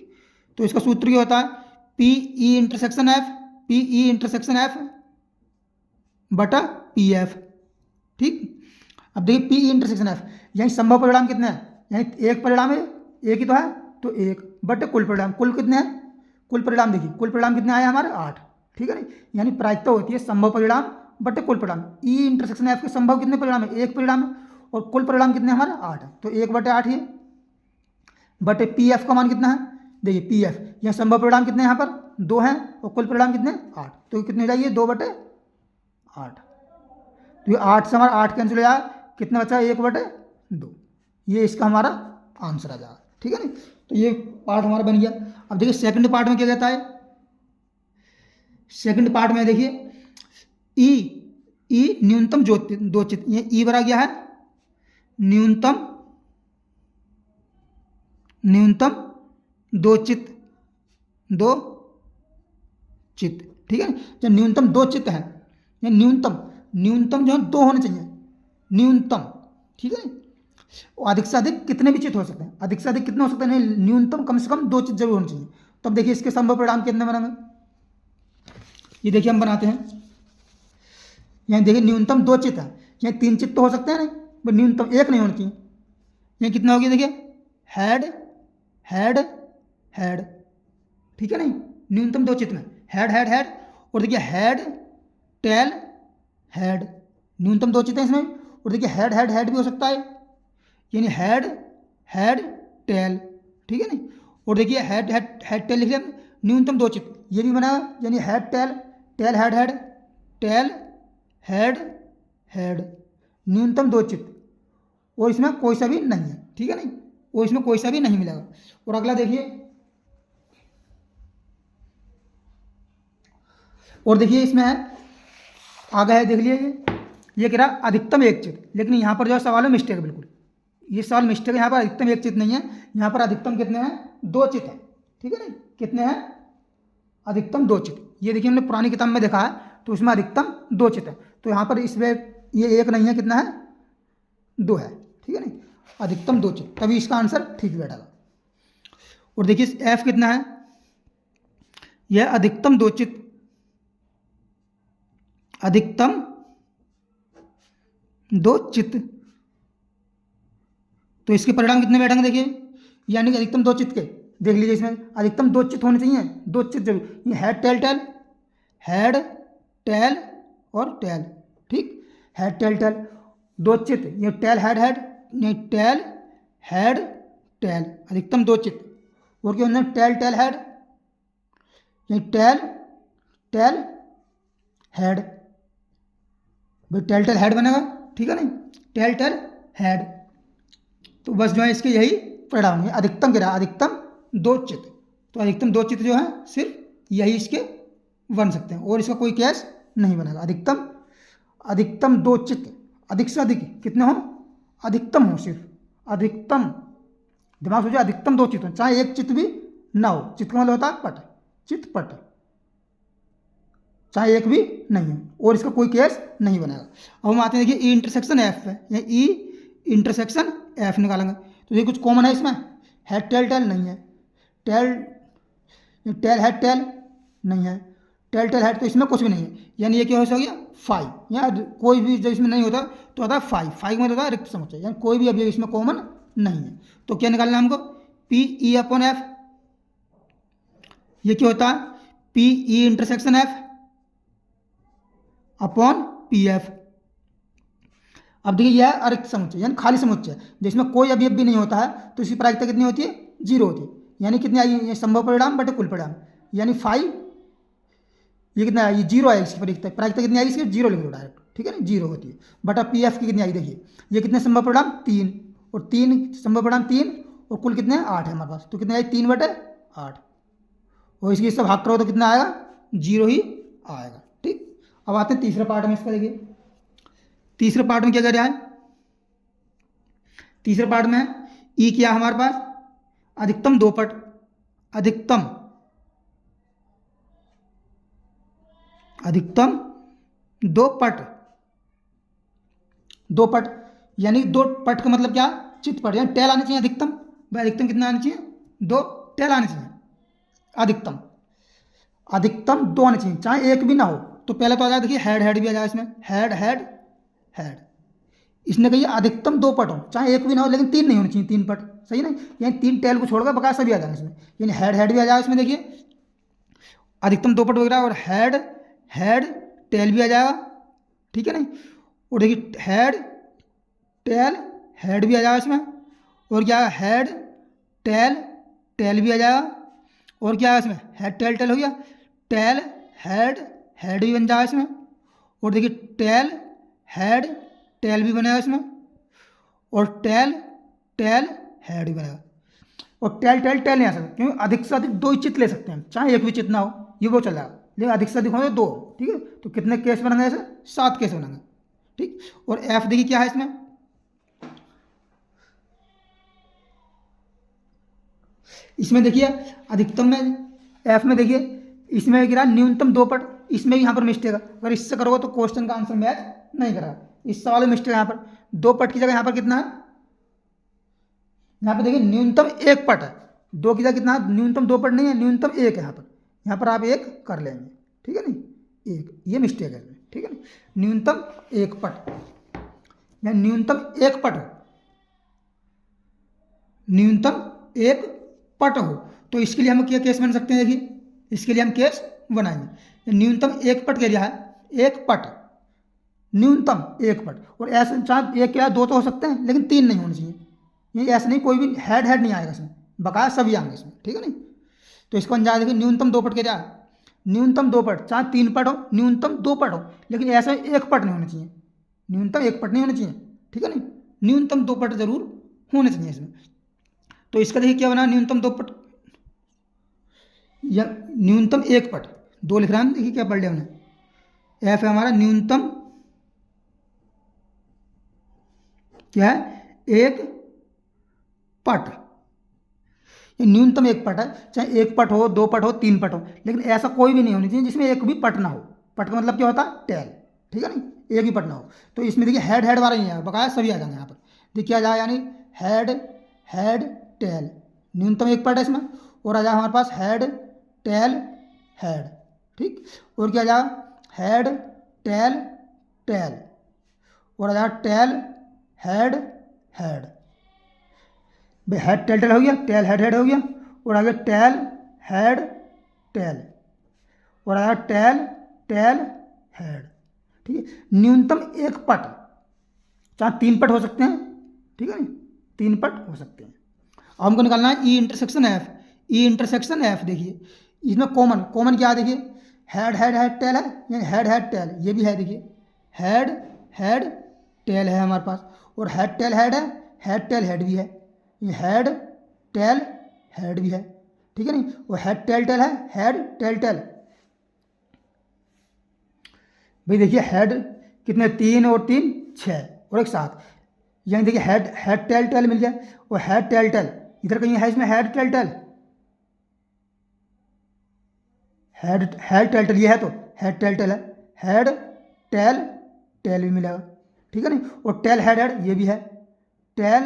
तो इसका सूत्र क्या होता है, P E intersection F, P E intersection F बटा पी एफ। ठीक, अब देखिए पी ई इंटरसेक्शन एफ, यही संभव परिणाम कितने हैं, यही एक परिणाम है, एक ही तो है, तो एक बटे कुल परिणाम, कुल कितने हैं, कुल परिणाम देखिए, कुल परिणाम कितने आए हमारे 8। ठीक है नहीं, यानी प्रायिकता होती है संभव परिणाम बटे कुल परिणाम। ई इंटरसेक्शन एफ के संभव कितने परिणाम है, एक परिणाम है, और कुल परिणाम कितने हमारे 8 है, तो 1/8 ही बटे पी एफ का मान कितना है, देखिए पी एफ, यहाँ संभव परिणाम कितने यहाँ पर 2 हैं, और कुल परिणाम कितने 8, तो कितने जाइए 2/8। तो ये 8 से हमारा 8 कैंसिल हो जाए, कितना बचा 1/2, ये इसका हमारा आंसर आ जाएगा। ठीक है नहीं, तो ये पार्ट हमारा बन गया। अब देखिए सेकंड पार्ट में क्या कहता है, सेकंड पार्ट में देखिए ई, ई न्यूनतम दो चित, ये ई बरा गया है न्यूनतम, न्यूनतम दो चित, दो चित। ठीक है, जब न्यूनतम दो चित है, या न्यूनतम, न्यूनतम जो है 2 होने चाहिए न्यूनतम। ठीक है, अधिक से अधिक कितने भी चित हो सकते हैं, अधिक से अधिक कितने हो सकते हैं, न्यूनतम कम से कम 2 चित जरूर होने चाहिए। तो अब देखिए इसके संभव परिणाम कितने बनेंगे, ये देखिए हम बनाते हैं, यहाँ देखिए न्यूनतम 2 चित है, यहाँ 3 चित तो हो सकते हैं नहीं, बस न्यूनतम 1 नहीं होनी चाहिए। यहाँ कितना हो गया देखिए, हेड हेड हेड। ठीक है नहीं, न्यूनतम 2 चित में हेड हेड हेड, और देखिए हेड टेल हेड, न्यूनतम 2 चित है इसमें, और देखिए हेड हेड हेड भी हो सकता है, यानी हेड हेड टेल। ठीक है नहीं, और देखिए हेड हेड हेड टेल लिख लिया, न्यूनतम 2 चित ये भी बना, यानी head tail, tail head head, tell head head, न्यूनतम 2 चित, और इसमें कोई सा भी नहीं है। ठीक है नहीं, और इसमें कोई सा भी नहीं मिलेगा। और अगला देखिए, और देखिए इसमें है आगे है, देख लीजिए ये कह रहा अधिकतम एक चित, लेकिन यहाँ पर जो सवाल है मिस्टेक है, बिल्कुल ये सवाल मिस्टेक है, यहाँ पर अधिकतम एक चित नहीं है, यहाँ पर अधिकतम कितने हैं 2 चित है। ठीक है नहीं, कितने हैं, अधिकतम 2 चित। ये देखिए हमने पुरानी किताब में देखा है, तो उसमें अधिकतम 2 चित है, तो यहाँ पर इसमें ये 1 नहीं है, कितना है 2 है। ठीक है नहीं, अधिकतम 2 चित, तभी इसका आंसर ठीक बैठेगा। और देखिए एफ कितना है, यह अधिकतम 2 चित, अधिकतम 2 चित, तो इसके परिणाम कितने बैठेंगे देखिए, यानी कि अधिकतम 2 चित के, देख लीजिए इसमें अधिकतम 2 चित होने चाहिए, 2 चित जरूर, ये head tail tail, head tail और टेल। ठीक, हेड टेल टेल 2 चित, ये टेल हेड हेड, ये टेल हेड टेल, अधिकतम 2 चित, और क्या होना है टेल टेल हेड, ये टेल टेल हेड, भाई टेल टेल हेड बनेगा। ठीक है नहीं, टेल टेल हेड, तो बस जो है इसके यही परिणाम है, अधिकतम गिरा, अधिकतम 2 चित, तो अधिकतम 2 चित जो है सिर्फ यही इसके बन सकते हैं, और इसका कोई केस नहीं बनेगा। अधिकतम, अधिकतम 2 चित, अधिक से अधिक कितने हो, अधिकतम हो, सिर्फ अधिकतम, दिमाग सोचिए अधिकतम 2 चित हो, चाहे एक चित भी ना हो, चित का मतलब होता है पट, चित पट, चाहे एक भी नहीं है, और इसका कोई केस नहीं बनेगा। अब हम आते हैं देखिए ई इंटरसेक्शन एफ है, या ई इंटरसेक्शन एफ निकालेंगे, तो ये कुछ कॉमन है इसमें, हेड टेल टेल नहीं है, टेल टेल हेड टेल नहीं है, टेल टेल हेड, तो इसमें कुछ भी नहीं है, यानी ये क्या हो गया 5, या कोई भी जब इसमें नहीं होता तो आता है 5, 5 में होता है रिक्त समुच्चय, यानी कोई भी अभी इसमें कॉमन नहीं है। तो क्या निकालना है हमको, पी ई अपॉन एफ, ये क्या होता है P E intersection F upon P F. अब देखिए यह अरिक्त समुच्चय यानी खाली समुच्चय, जिसमें कोई अवयव भी नहीं होता है, तो इसकी प्रायिकता कितनी होती है 0 होती है, यानी कितनी आई, ये संभव परिणाम बटे कुल परिणाम, यानी 5, ये कितना है, ये 0 आएगी इसकी प्रायिकता, प्रायिकता कितनी आएगी इसकी 0 लिख दो डायरेक्ट, ठीक है ना, 0 होती है। बटा पी एफ की कितनी आई देखिए, ये कितने संभव परिणाम 3, और 3 संभव परिणाम 3, और कुल कितने 8 है हमारे पास, तो कितने आई 3/8, और इसकी इससे भाग करो तो कितना आएगा 0 ही आएगा। ठीक, अब आते हैं तीसरे पार्ट में। इसका देखिए तीसरे पार्ट में क्या कर रहा है, तीसरे पार्ट में ई क्या है हमारे पास, अधिकतम 2 पट, अधिकतम 2 पट, 2 पट यानी 2 पट का मतलब क्या, चित पट, यानी टेल आने चाहिए अधिकतम। भाई अधिकतम कितना आना चाहिए, 2 टेल आने चाहिए, अधिकतम 2 आने चाहिए, चाहे एक भी ना हो। तो पहले तो आ जाए देखिए हेड भी आ जाए इसमें, हेड इसने कही अधिकतम 2 पट हो, चाहे एक भी ना हो, लेकिन 3 नहीं होनी चाहिए, 3 पट, सही ना, यानी 3 टेल को छोड़कर बकाया सभी आ जाएंगे इसमें, यानी हेड भी आ जाएगा इसमें देखिए, अधिकतम 2 पट वगैरह, और हेड टेल भी आ जाएगा, ठीक है ना। और देखिए हेड टेल हेड भी आ जाएगा इसमें, और क्या हेड टेल भी आ जाएगा, और क्या है इसमें हेड टेल हो गया, टेल हेड भी बन जाएगा इसमें, और देखिए टेल भी बनेगा इसमें, और टेल हेड भी बनेगा, और टेल नहीं आ सकता, क्योंकि अधिक से अधिक 2 ही चित ले सकते हैं, चाहे एक भी चित ना हो, ये वो चल जाएगा, लेकिन अधिक से अधिक हो तो 2, ठीक है। तो कितने केस बनेंगे ऐसे, 7 केस बनेंगे, ठीक। और एफ देखिए क्या है इसमें, इसमें देखिए अधिकतम में, एफ में देखिए इसमें गिरा न्यूनतम 2 पट, इसमें भी यहाँ पर मिस्टेक है, अगर इससे करोगे तो क्वेश्चन का आंसर मैच नहीं करा, इस सवाल में मिस्टेक है। यहाँ पर 2 पट की जगह यहाँ पर कितना है, यहाँ पर देखिए न्यूनतम 1 पट है, 2 की जगह कितना है, न्यूनतम 2 पट नहीं है, न्यूनतम 1 है यहाँ पर आप 1 कर लेंगे, ठीक है नहीं, 1, ये मिस्टेक है, ठीक है ना, न्यूनतम 1 पट, या न्यूनतम 1 पट हो, न्यूनतम 1 पट हो, तो इसके लिए हम क्या केस बन सकते हैं, देखिए इसके लिए हम केस बनाएंगे, न्यूनतम 1 पट कह दिया है, 1 पट, न्यूनतम 1 पट, और ऐसे चाहे 1 या 2 तो हो सकते हैं, लेकिन 3 नहीं होने चाहिए, ये ऐसे नहीं, कोई भी हेड नहीं आएगा इसमें, बकाया सभी आएंगे इसमें, ठीक है नहीं। तो इसको अंजाम देखिए न्यूनतम 2 पट कह दिया, न्यूनतम 2 पट, चाहे 3 पट हो, न्यूनतम 2 पट हो, लेकिन ऐसा 1 पट नहीं होना चाहिए, न्यूनतम 1 पट नहीं होना चाहिए, ठीक है नहीं, न्यूनतम 2 पट जरूर होने चाहिए इसमें। तो इसका देखिए क्या बना, न्यूनतम 2 पट या न्यूनतम 1 पट, 2 लिख रहा है, देखिए क्या पढ़ लिया हमने, एफ है हमारा न्यूनतम क्या है, 1 पट, ये न्यूनतम 1 पट है, चाहे 1 पट हो, 2 पट हो, 3 पट हो, लेकिन ऐसा कोई भी नहीं होनी चाहिए जिसमें एक भी पट ना हो, पट का मतलब क्या होता है, टेल, ठीक है नहीं, एक भी पट ना हो। तो इसमें देखिए हेड वाला नहीं है, बकाया सभी आ जाएंगे यहाँ पर, देखिए आ जाए, यानी हेड टेल, न्यूनतम 1 पट है इसमें, और आ जाए हमारे पास हेड टेल हेड, ठीक, और क्या आ जाए हेड टेल, और आ जाए टेल हेड, हेड टेल हो गया, टेल हेड हो गया, और आगे टेल हेड टेल, और आगे टेल हेड, ठीक है। न्यूनतम 1 पट, चाहे 3 पट हो सकते हैं, ठीक है नहीं, 3 पट हो सकते हैं। अब हमको निकालना है E intersection F, E intersection F देखिए इसमें कॉमन क्या है, देखिए हेड टेल है, यानी हेड टेल, ये भी है, देखिए हेड टेल है हमारे पास, और हेड टेल हेड है, हेड टेल हेड भी है, ये हेड टेल हेड भी है, ठीक है नहीं, वो हेड टेल है, हेड टेल, भाई देखिए हेड कितने 3 और 3 6 और एक 7, यानी देखिए हेड टेल मिल गया, और हेड टेल इधर कहीं है इसमें, हेड टेल हेड ये है, तो हेड टेल है, हेड टेल भी मिलेगा, ठीक है नहीं, और टेल हेड ये भी है, टेल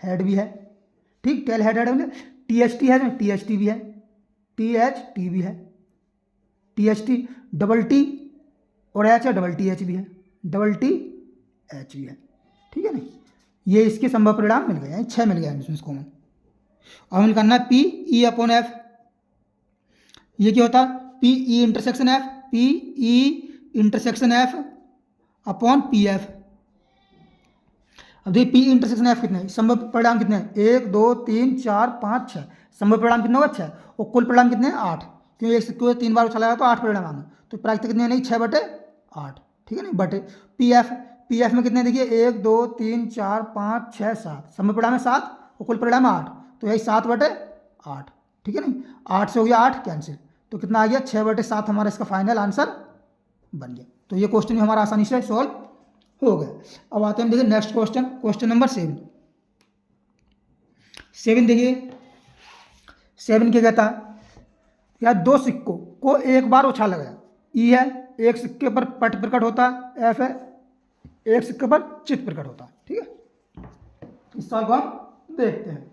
हेड भी है, ठीक, टेल हेड THT है, THT भी है, THT भी है, THT डबल T और H है, डबल TH भी है, डबल TH भी है, ठीक है ना। ये इसके संभव परिणाम मिल गए, 6 मिल गया इसमें कॉमन। अब हमें करना है PE/F, ये क्या होता है, PE intersection F, PE intersection F upon PF। अब देखिए PE इंटरसेक्शन F कितने हैं, संभव परिणाम कितने हैं, 1 2 3 4 5 6, संभव परिणाम कितना होगा 6, और कुल परिणाम कितने हैं 8, क्योंकि 1 से 3 बार चला गया तो 8 परिणाम आएंगे, तो प्रायिकता कितने नहीं 6/8, ठीक है ना, बटे पी एफ में कितने देखिए 1 2 3 4 5 6 7, समय परिणाम है 7 और कुल परिणाम है 8, तो यही 7/8, ठीक है ना, 8 से हो गया 8 कैंसिल, तो कितना आ गया 6/7 हमारा इसका फाइनल आंसर बन गया। तो ये क्वेश्चन भी हमारा आसानी से सॉल्व हो गया। अब आते हैं देखिए नेक्स्ट क्वेश्चन, क्वेश्चन नंबर 7 देखिए 7 क्या कहता है, या 2 सिक्कों को एक बार उछाला गया, ई है, एक सिक्के पर पट प्रकट होता है, एफ है, एक सिक्के पर चित्त प्रकट होता है, ठीक है। इस सवाल को हम देखते हैं।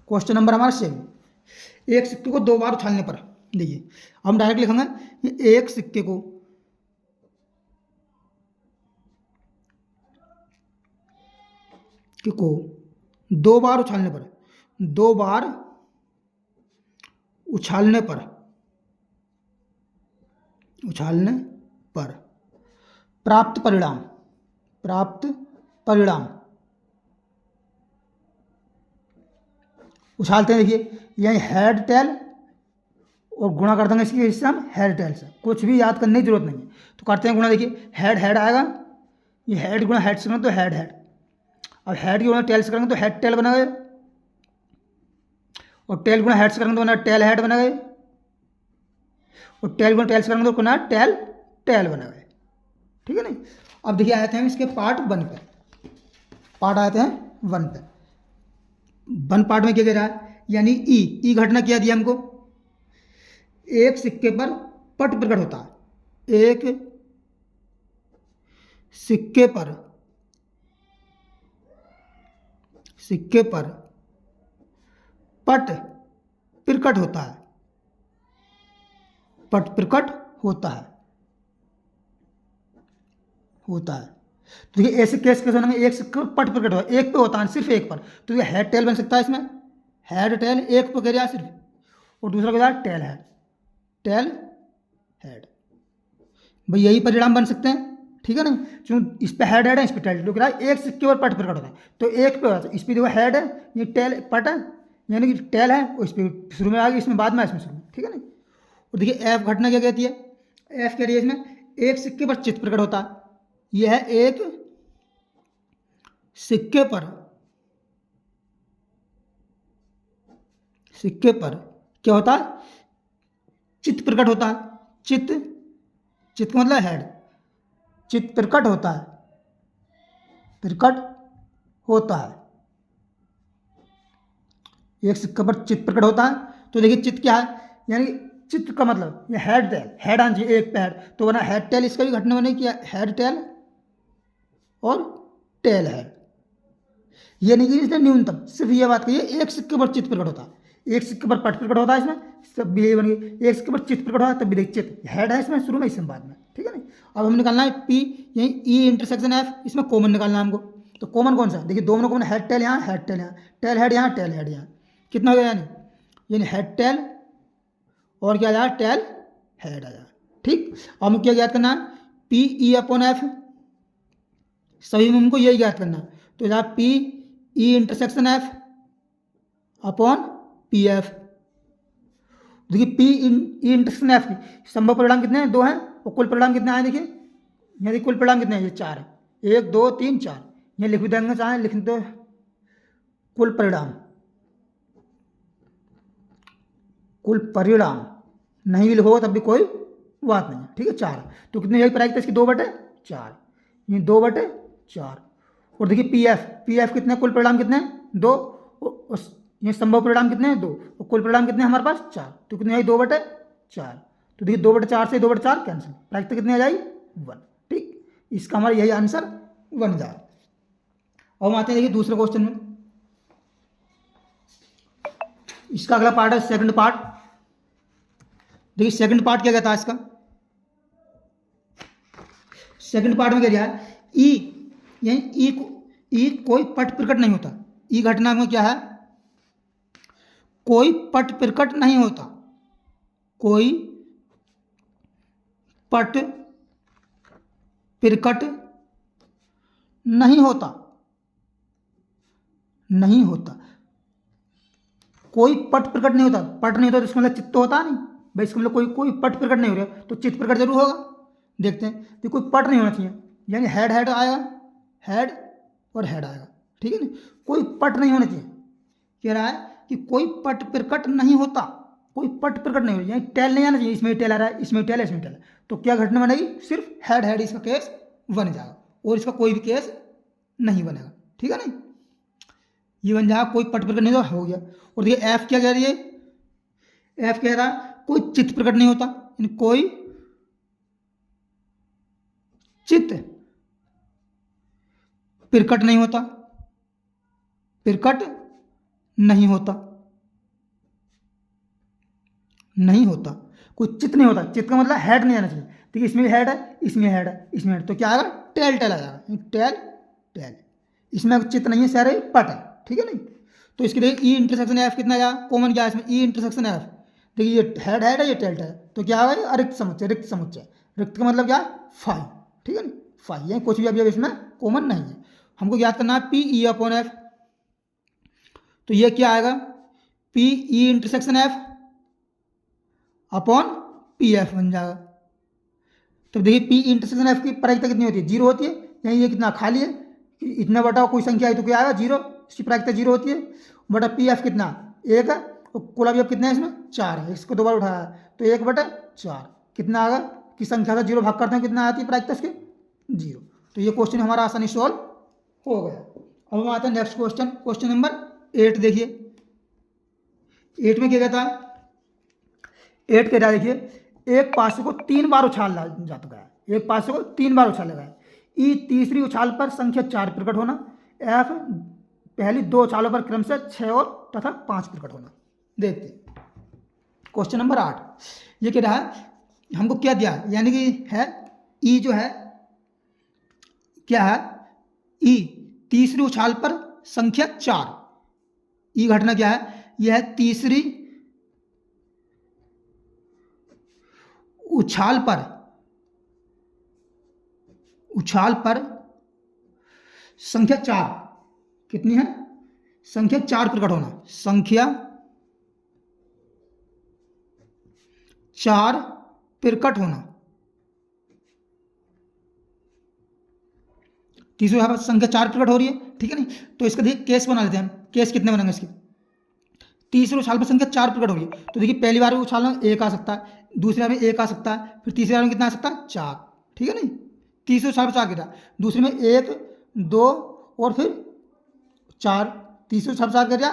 क्वेश्चन नंबर हमारा 7, एक सिक्के को 2 बार उछालने पर, देखिए हम डायरेक्ट लिखेंगे एक सिक्के को को 2 बार उछालने पर, 2 बार उछालने पर प्राप्त परिणाम उछालते हैं, देखिए यही हेड टेल और गुणा कर देंगे इसकी, इससे हम हेड टेल से, कुछ भी याद करने की जरूरत नहीं है, तो करते हैं गुणा। देखिए हेड आएगा, ये हेड गुणा हेड से करेंगे तो हेड, अब हेड की गुणा टेल से करेंगे तो हेड टेल बना गए, और टेल गुणा हेड से करेंगे तो बना टेल हेड बना गए, और टेल गुणा टेल से करेंगे तो बना टेल बना गए, ठीक है ना। अब देखिए आए थे हम इसके पार्ट 1 पे, पार्ट आए थे 1 पे। 1 पार्ट में क्या कह रहा है, यानी ई घटना क्या दी हमको, एक सिक्के पर पट प्रकट होता है, एक सिक्के पर पट प्रकट होता है, तो ये ऐसे केस कैसे होंगे, एक सिक्के पर पट प्रकट होता है, एक पे होता है, सिर्फ एक पर, तो ये हेड टेल बन सकता है, इसमें हेड टेल एक पे कह रहा है सिर्फ, और दूसरा कह रहा है टेल हेड, भाई यही परिणाम बन सकते हैं, ठीक है ना, क्यों इस पे हेड है, इस पे टेल, कह रहा है एक सिक्के पर पट प्रकट होता है, तो एक पे होता है, इस पे देखो हेड है, ये टेल पट है, यानी कि टेल है, और इस पे शुरू में आ गई, इसमें बाद में, इसमें शुरू में, ठीक है ना। और देखिए एफ घटना क्या कहती है, एफ कह रही है इसमें एक सिक्के पर चित्त प्रकट होता है, यह है एक सिक्के पर क्या होता है, चित्त प्रकट होता है, चित्त का मतलब हेड, चित्त प्रकट होता है, एक सिक्के पर चित्त प्रकट होता है, तो देखिए चित्त क्या है, यानी चित्त का मतलब ये हेड टेल, हेड आना चाहिए एक पे हेड, तो बना हेड टेल, इसका भी घटना बने किया हेड टेल और टेल हेड, ये नहीं कि इसने न्यूनतम, सिर्फ ये बात कही एक सिक्के पर चित्त प्रकट होता है, एक सिक्के पर पट प्रकट होता है, इसमें सब भी यही बन गई, एक सिक्के पर चित्त प्रकट होता है, तब भी देखिए चित्त हेड है इसमें शुरू में, इसमें बाद में, ठीक है ना। अब हमें निकालना है पी, यही ई इंटरसेक्शन एफ, इसमें कॉमन निकालना है हमको, तो कॉमन कौन सा, देखिए दोनों कॉमन, हेड टेल यहाँ, हेड टेल यहाँ, टेल हेड यहाँ, टेल हेड यहाँ, कितना हो गया, यानी हेड टेल और क्या आया, टेल हेड आया, ठीक। अब हमें क्या याद करना है, पी ई अपॉन एफ, सभी में हमको यही याद करना है, तो यहाँ P E intersection F upon P F, देखिए पी ई इंटरसेक्शन एफ की संभव परिणाम कितने हैं, 2 हैं, और कुल परिणाम कितने आए, देखिए यहाँ देखिए कुल परिणाम कितने हैं, ये 4 है, 1 2 3 4, यहाँ लिख भी देंगे चाहे लिख दो, कुल परिणाम नहीं भी लिखोगे तब भी कोई बात नहीं है, ठीक है, 4, तो कितने यही प्राइस था इसकी, 2/4, ये 2/4, और देखिए पी एफ कितने, कुल परिणाम कितने हैं 2, और ये संभव परिणाम कितने हैं 2, और कुल परिणाम कितने हैं हमारे पास 4, तो कितने आई 2/4, तो देखिए 2/4 से 2/4 कैंसिल, प्राइस तो कितने आ जाएगी 1, ठीक, इसका हमारा यही आंसर बन जाए। और हम आते हैं देखिए दूसरे क्वेश्चन में, इसका अगला पार्ट है सेकंड पार्ट, देखिए सेकंड पार्ट क्या कहता है इसका, सेकंड पार्ट में क्या दिया है, यही ई कोई पट प्रकट नहीं होता, ई घटना में क्या है, कोई पट प्रकट नहीं होता, कोई पट प्रकट नहीं होता, कोई पट प्रकट नहीं होता, पट नहीं होता तो इसका मतलब चित्त होता नहीं भाई, इसका मतलब कोई पट प्रकट नहीं हो रहा, तो चित्त प्रकट जरूर होगा, देखते हैं, तो कोई पट नहीं होना चाहिए, यानी हेड हेड आएगा, हेड और हेड आएगा, ठीक है ना, कोई पट नहीं होना चाहिए। कह रहा है कि कोई पट प्रकट नहीं होता, कोई पट प्रकट नहीं होता, यानी टेल नहीं आना चाहिए, इसमें टेल आ रहा है, इसमें टेल है, इसमें टेल है, तो क्या घटना बनेगी, सिर्फ हेड हेड इसका केस बन जाएगा और इसका कोई भी केस नहीं बनेगा, ठीक है ना, ये बन जाएगा कोई पट प्रकट नहीं होता, हो गया। और देखिए एफ क्या कह रही है, एफ कह रहा है कोई चित्त प्रकट नहीं होता, यानी कोई चित्त प्रकट नहीं होता, प्रकट नहीं होता, नहीं होता, कोई चित्त नहीं होता, चित्त का मतलब हेड नहीं आना चाहिए, ठीक है, इसमें हेड है, इसमें हेड है, इसमें हेड, तो क्या आएगा, टेल टेल आ जाएगा, टेल टेल, इसमें चित्त नहीं है, सारे पट है, ठीक है नहीं। तो इसके लिए ई इंटरसेक्शन एफ कितना आया, कॉमन क्या है इसमें, ई इंटरसेक्शन एफ, देखिए ये हेड हेड है, ये टेल टेल, तो क्या होगा, रिक्त समुच्चय, रिक्त समुच्चय, रिक्त का मतलब क्या, फाई, ठीक है ना, फाई, ये कुछ भी अभी इसमें कॉमन नहीं है, हमको याद करना है पी ई अपॉन एफ, तो ये क्या आएगा, P E intersection F upon P F बन जाएगा। तो देखिए पी इंटरसेक्शन एफ की प्रायिकता कितनी होती है, जीरो होती है, यानी ये कितना खाली है, इतना बटा कोई संख्या है तो क्या आएगा, जीरो, इसकी प्रायिकता जीरो होती है, बटा पी एफ कितना, एक है, और कुल अवयव कितना है इसमें, चार है, इसको दो बार उठाया है, तो एक बटा चार कितना आएगा, कि संख्या से जीरो भाग करते हैं कितना आती है प्रायिकता इसके, जीरो। तो ये क्वेश्चन हमारा आसानी सॉल्व हो गया। अब हम आते हैं नेक्स्ट क्वेश्चन, क्वेश्चन नंबर 8 देखिए, 8 में क्या कहता है, 8 कह रहा है देखिए, एक पासे को 3 बार उछाल जाता है, एक पासे को 3 बार उछाला गया है, ई तीसरी उछाल पर संख्या 4 प्रकट होना, एफ पहली 2 उछालों पर क्रम से 6 और तथा 5 प्रकट होना। देखते क्वेश्चन नंबर 8, ये कह रहा है हमको क्या दिया, यानी कि है ई जो है क्या है, ई तीसरी उछाल पर संख्या 4, ई घटना क्या है, यह है तीसरी उछाल पर संख्या 4 कितनी है, संख्या 4 प्रकट होना, संख्या 4 प्रकट होना, तीसरी यहाँ पर संख्या 4 प्रकट हो रही है, ठीक है नहीं, तो इसका देखिए केस बना लेते हैं हम, केस कितने बनेंगे इसके, तीसरे उछाल पर संख्या 4 प्रकट हो रही है, तो देखिए पहली बार में उछाल में 1 आ सकता है, दूसरी बार में 1 आ सकता है, फिर तीसरी बार में कितना आ सकता है, 4, ठीक है नहीं, तीसरे उछाल पर 4 गिरा, दूसरे में 1 2 और फिर 4, तीसरे उछाल पर 4 गिरा,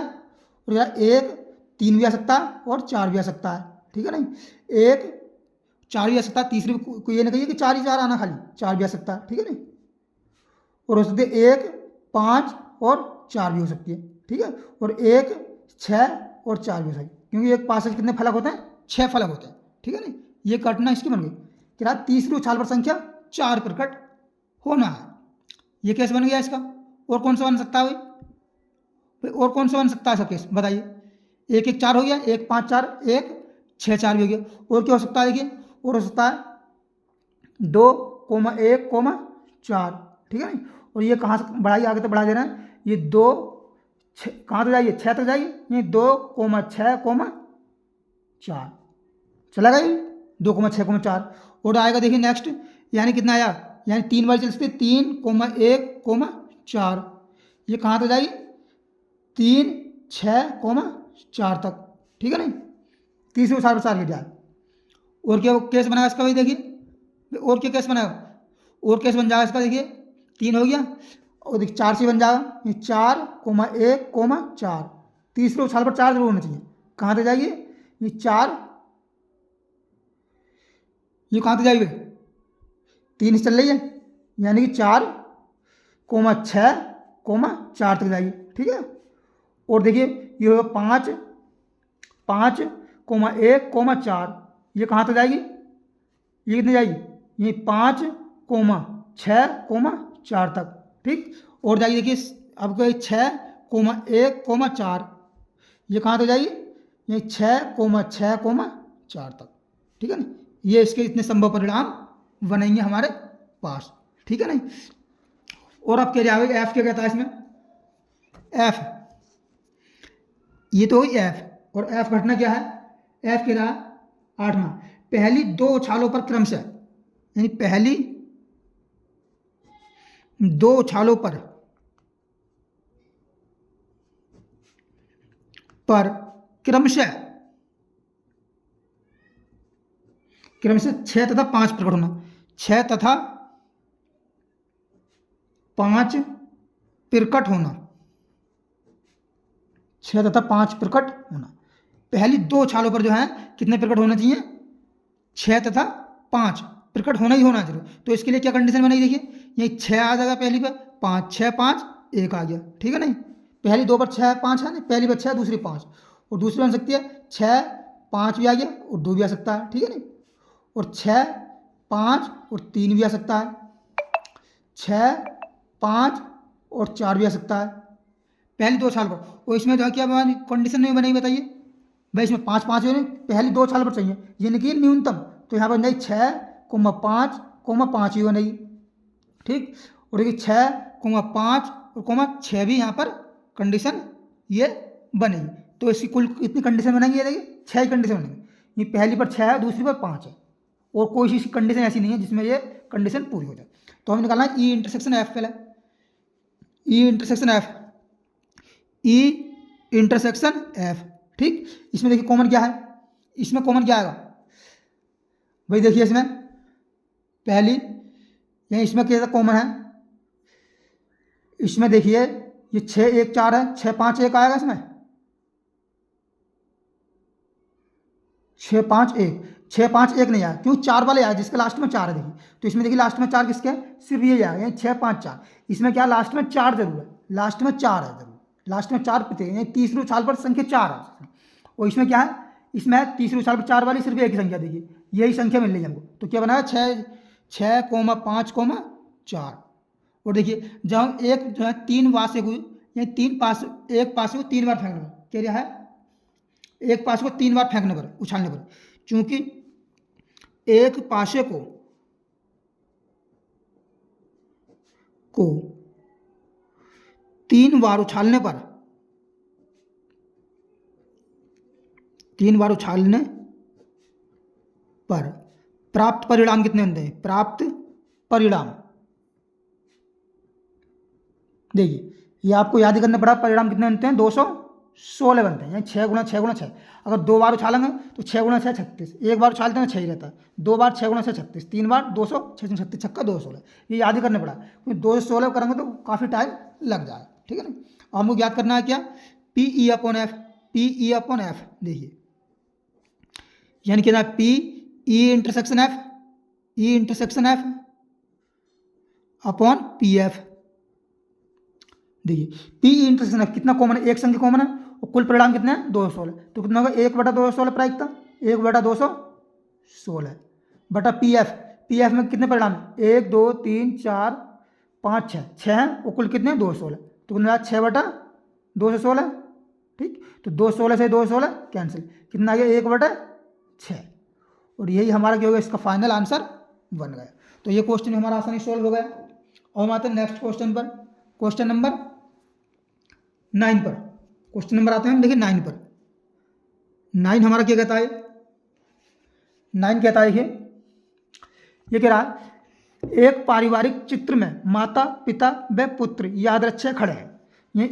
और 1 3 भी आ सकता है और 4 भी आ सकता है, ठीक है नहीं, 1 4 भी आ सकता है, तीसरी को ये नहीं कहिए कि 4 ही 4 आना, खाली 4 भी आ सकता है, ठीक है नहीं, और हो सकती है 1 5 और 4 भी हो सकती है, ठीक है, और 1 6 और 4 भी हो सकती है, क्योंकि एक पासे कितने फलक होते हैं, 6 फलक होते हैं, ठीक है ना, ये घटना इसकी बन गई, कि तीसरी उछाल पर संख्या 4 प्रकट होना है, ये केस बन गया इसका। और कौन सा बन सकता है भाई, और कौन सा बन सकता है इसका केस बताइए, 1 1 4 हो गया, 1 5 4 1 6 4 भी हो गया, और क्या हो सकता है देखिए, और हो सकता है 2 1 4, ठीक है ना, और ये कहाँ से बढ़ाइए, आगे तक बढ़ा देना है, ये 2 कहाँ तक जाइए, 6 तक जाइए, ये 2 6 4 चला गया, 2 6 4, और आएगा देखिए नेक्स्ट, यानी कितना आया, यानी 3 बार चल सकते, 3 1 4, ये कहाँ तक जाइए, 3 6 4 तक, ठीक है ना, तीसरे उछाल पर 4 गिर जाए, और क्या केस बनाएगा इसका भाई देखिए, और क्या केस बनाएगा, और केस बन जाएगा इसका देखिए, 3 हो गया, और देखिए 4 से बन जाएगा, ये 4 1 4, तीसरे उछाल पर 4 जरूर होना चाहिए, कहाँ तक जाइए, ये 4, ये कहाँ तक जाइए, 3 से चल रही है, यानी कि 4 6 4 तक जाइए, ठीक है, और देखिए ये होगा 5 1 4, ये कहाँ तक जाएगी, ये कितने जाएगी, ये 5 6 4 तक, ठीक, और जाइए देखिए अब 6 1 4, ये कहाँ तक जाइए, ये 6 4 तक, ठीक है ना, ये इसके इतने संभव परिणाम बनेंगे हमारे पास, ठीक है ना। और अब क्या जाएगा, एफ क्या कहता है इसमें, एफ, ये तो हुई एफ, और एफ घटना क्या है, एफ कह रहा है 8वां, पहली 2 उछालों पर क्रम से यानी पहली दो उछालों पर क्रमशः 6 तथा 5 प्रकट होना, 6 तथा 5 प्रकट होना, 6 तथा 5 प्रकट होना। पहली दो उछालों पर जो है कितने प्रकट होना चाहिए? 6 तथा 5 प्रकट होना ही होना जरूर। तो इसके लिए क्या कंडीशन बनाई, देखिए ये 6 आ जाएगा पहली पर, 5 6 5 1 आ गया, ठीक है नहीं। पहली दो पर 6 5 है ना, पहली पर 6 दूसरी 5, और दूसरी बन सकती है 6 5 भी आ गया और 2 भी आ सकता है, ठीक है नहीं। और 6 5 और 3 भी आ सकता है, 6 5 और 4 भी आ सकता है पहली दो साल पर। और इसमें जो है क्या कंडीशन में बनेगी बताइए भाई, इसमें 5 5 पहली दो साल पर चाहिए, यानी कि न्यूनतम। तो यहाँ पर नहीं 6 5 5 ही बनेगी, ठीक। और देखिए 6 5 और 6 भी यहाँ पर कंडीशन ये बनेगी। तो इसकी कुल कितनी कंडीशन बनेंगी, ये देखिए 6 कंडीशन बनेंगी। ये पहली पर 6 है, दूसरी पर 5 है, और कोई सी कंडीशन ऐसी नहीं है जिसमें ये कंडीशन पूरी हो जाए। तो हमें निकालना है ई इंटरसेक्शन एफ पहले, E intersection F, E intersection F, ठीक। इसमें देखिए कॉमन क्या है, इसमें कॉमन क्या आएगा भाई, देखिए इसमें पहली या इसमें क्या कॉमन है, इसमें देखिए ये 6 1 4 है, 6 5 1 आएगा इसमें, 6 5 1, 6 5 1 नहीं आया, क्यों 4 वाले आया जिसके लास्ट में 4 है। देखिए तो इसमें देखिए लास्ट में 4 किसके है, सिर्फ ये आया, यानी 6 5 4। इसमें क्या लास्ट में 4 जरूर है, लास्ट में 4 है जरूर, लास्ट में 4 पिते, यानी तीसरी उछाल पर संख्या 4 है। और इसमें क्या है, इसमें है तीसरी उछाल पर 4 वाली सिर्फ एक ही संख्या, देखिए यही संख्या मिल रही है हमको। तो क्या बना है 6 6 5 4। और देखिए जब हम एक जो है 3 वासे को, यानी 3 पास, एक पासे को 3 बार फेंकने पर, क्या है एक पासे को 3 बार फेंकने पर, उछालने पर, चूंकि एक पासे को 3 बार उछालने पर, 3 बार उछालने पर प्राप्त परिणाम कितने बनते हैं, प्राप्त परिणाम देखिए ये आपको याद करना पड़ा, परिणाम कितने बनते हैं 216 बनते हैं, यानी 6 गुणा 6 गुणा 6। अगर 2 बार उछालेंगे तो 6 गुणा 6 36, एक बार उछालते हैं 6 ही रहता है, 2 बार 6 गुणा 6 36, 3 बार 200 6 36 छक्का 216, ये याद ही करना पड़ा, क्योंकि 216 करेंगे तो काफ़ी टाइम लग जाएगा, ठीक है ना। हमको याद करना है क्या, P E upon F, P E upon F, देखिए यानी क्या P E intersection F, E intersection F upon P F. देखिए पी इंटरसेक्शन एफ कितना कॉमन है, एक संख्या कॉमन है, और कुल परिणाम कितने हैं 216, तो कितना होगा 1/216 प्रायिकता, 1/216 बटा पी एफ। पी एफ में कितने परिणाम है 1 2 3 4 5 6, 6 हैं और कुल कितने 216, तो कितना 6/216, ठीक। तो 216 से 216 कैंसिल, कितना आ गया 1/6, और यही हमारा क्या होगा, इसका फाइनल आंसर बन गया। तो ये क्वेश्चन हमारा आसानी सोल्व हो गया। और हम आते हैं नेक्स्ट क्वेश्चन पर, क्वेश्चन नंबर 9 पर। क्वेश्चन नंबर आते हैं हम देखिए 9 पर। 9 हमारा क्या कहता है, 9 कहता है ये कह रहा है एक पारिवारिक चित्र में माता पिता व पुत्र यादृच्छिक खड़े हैं, ये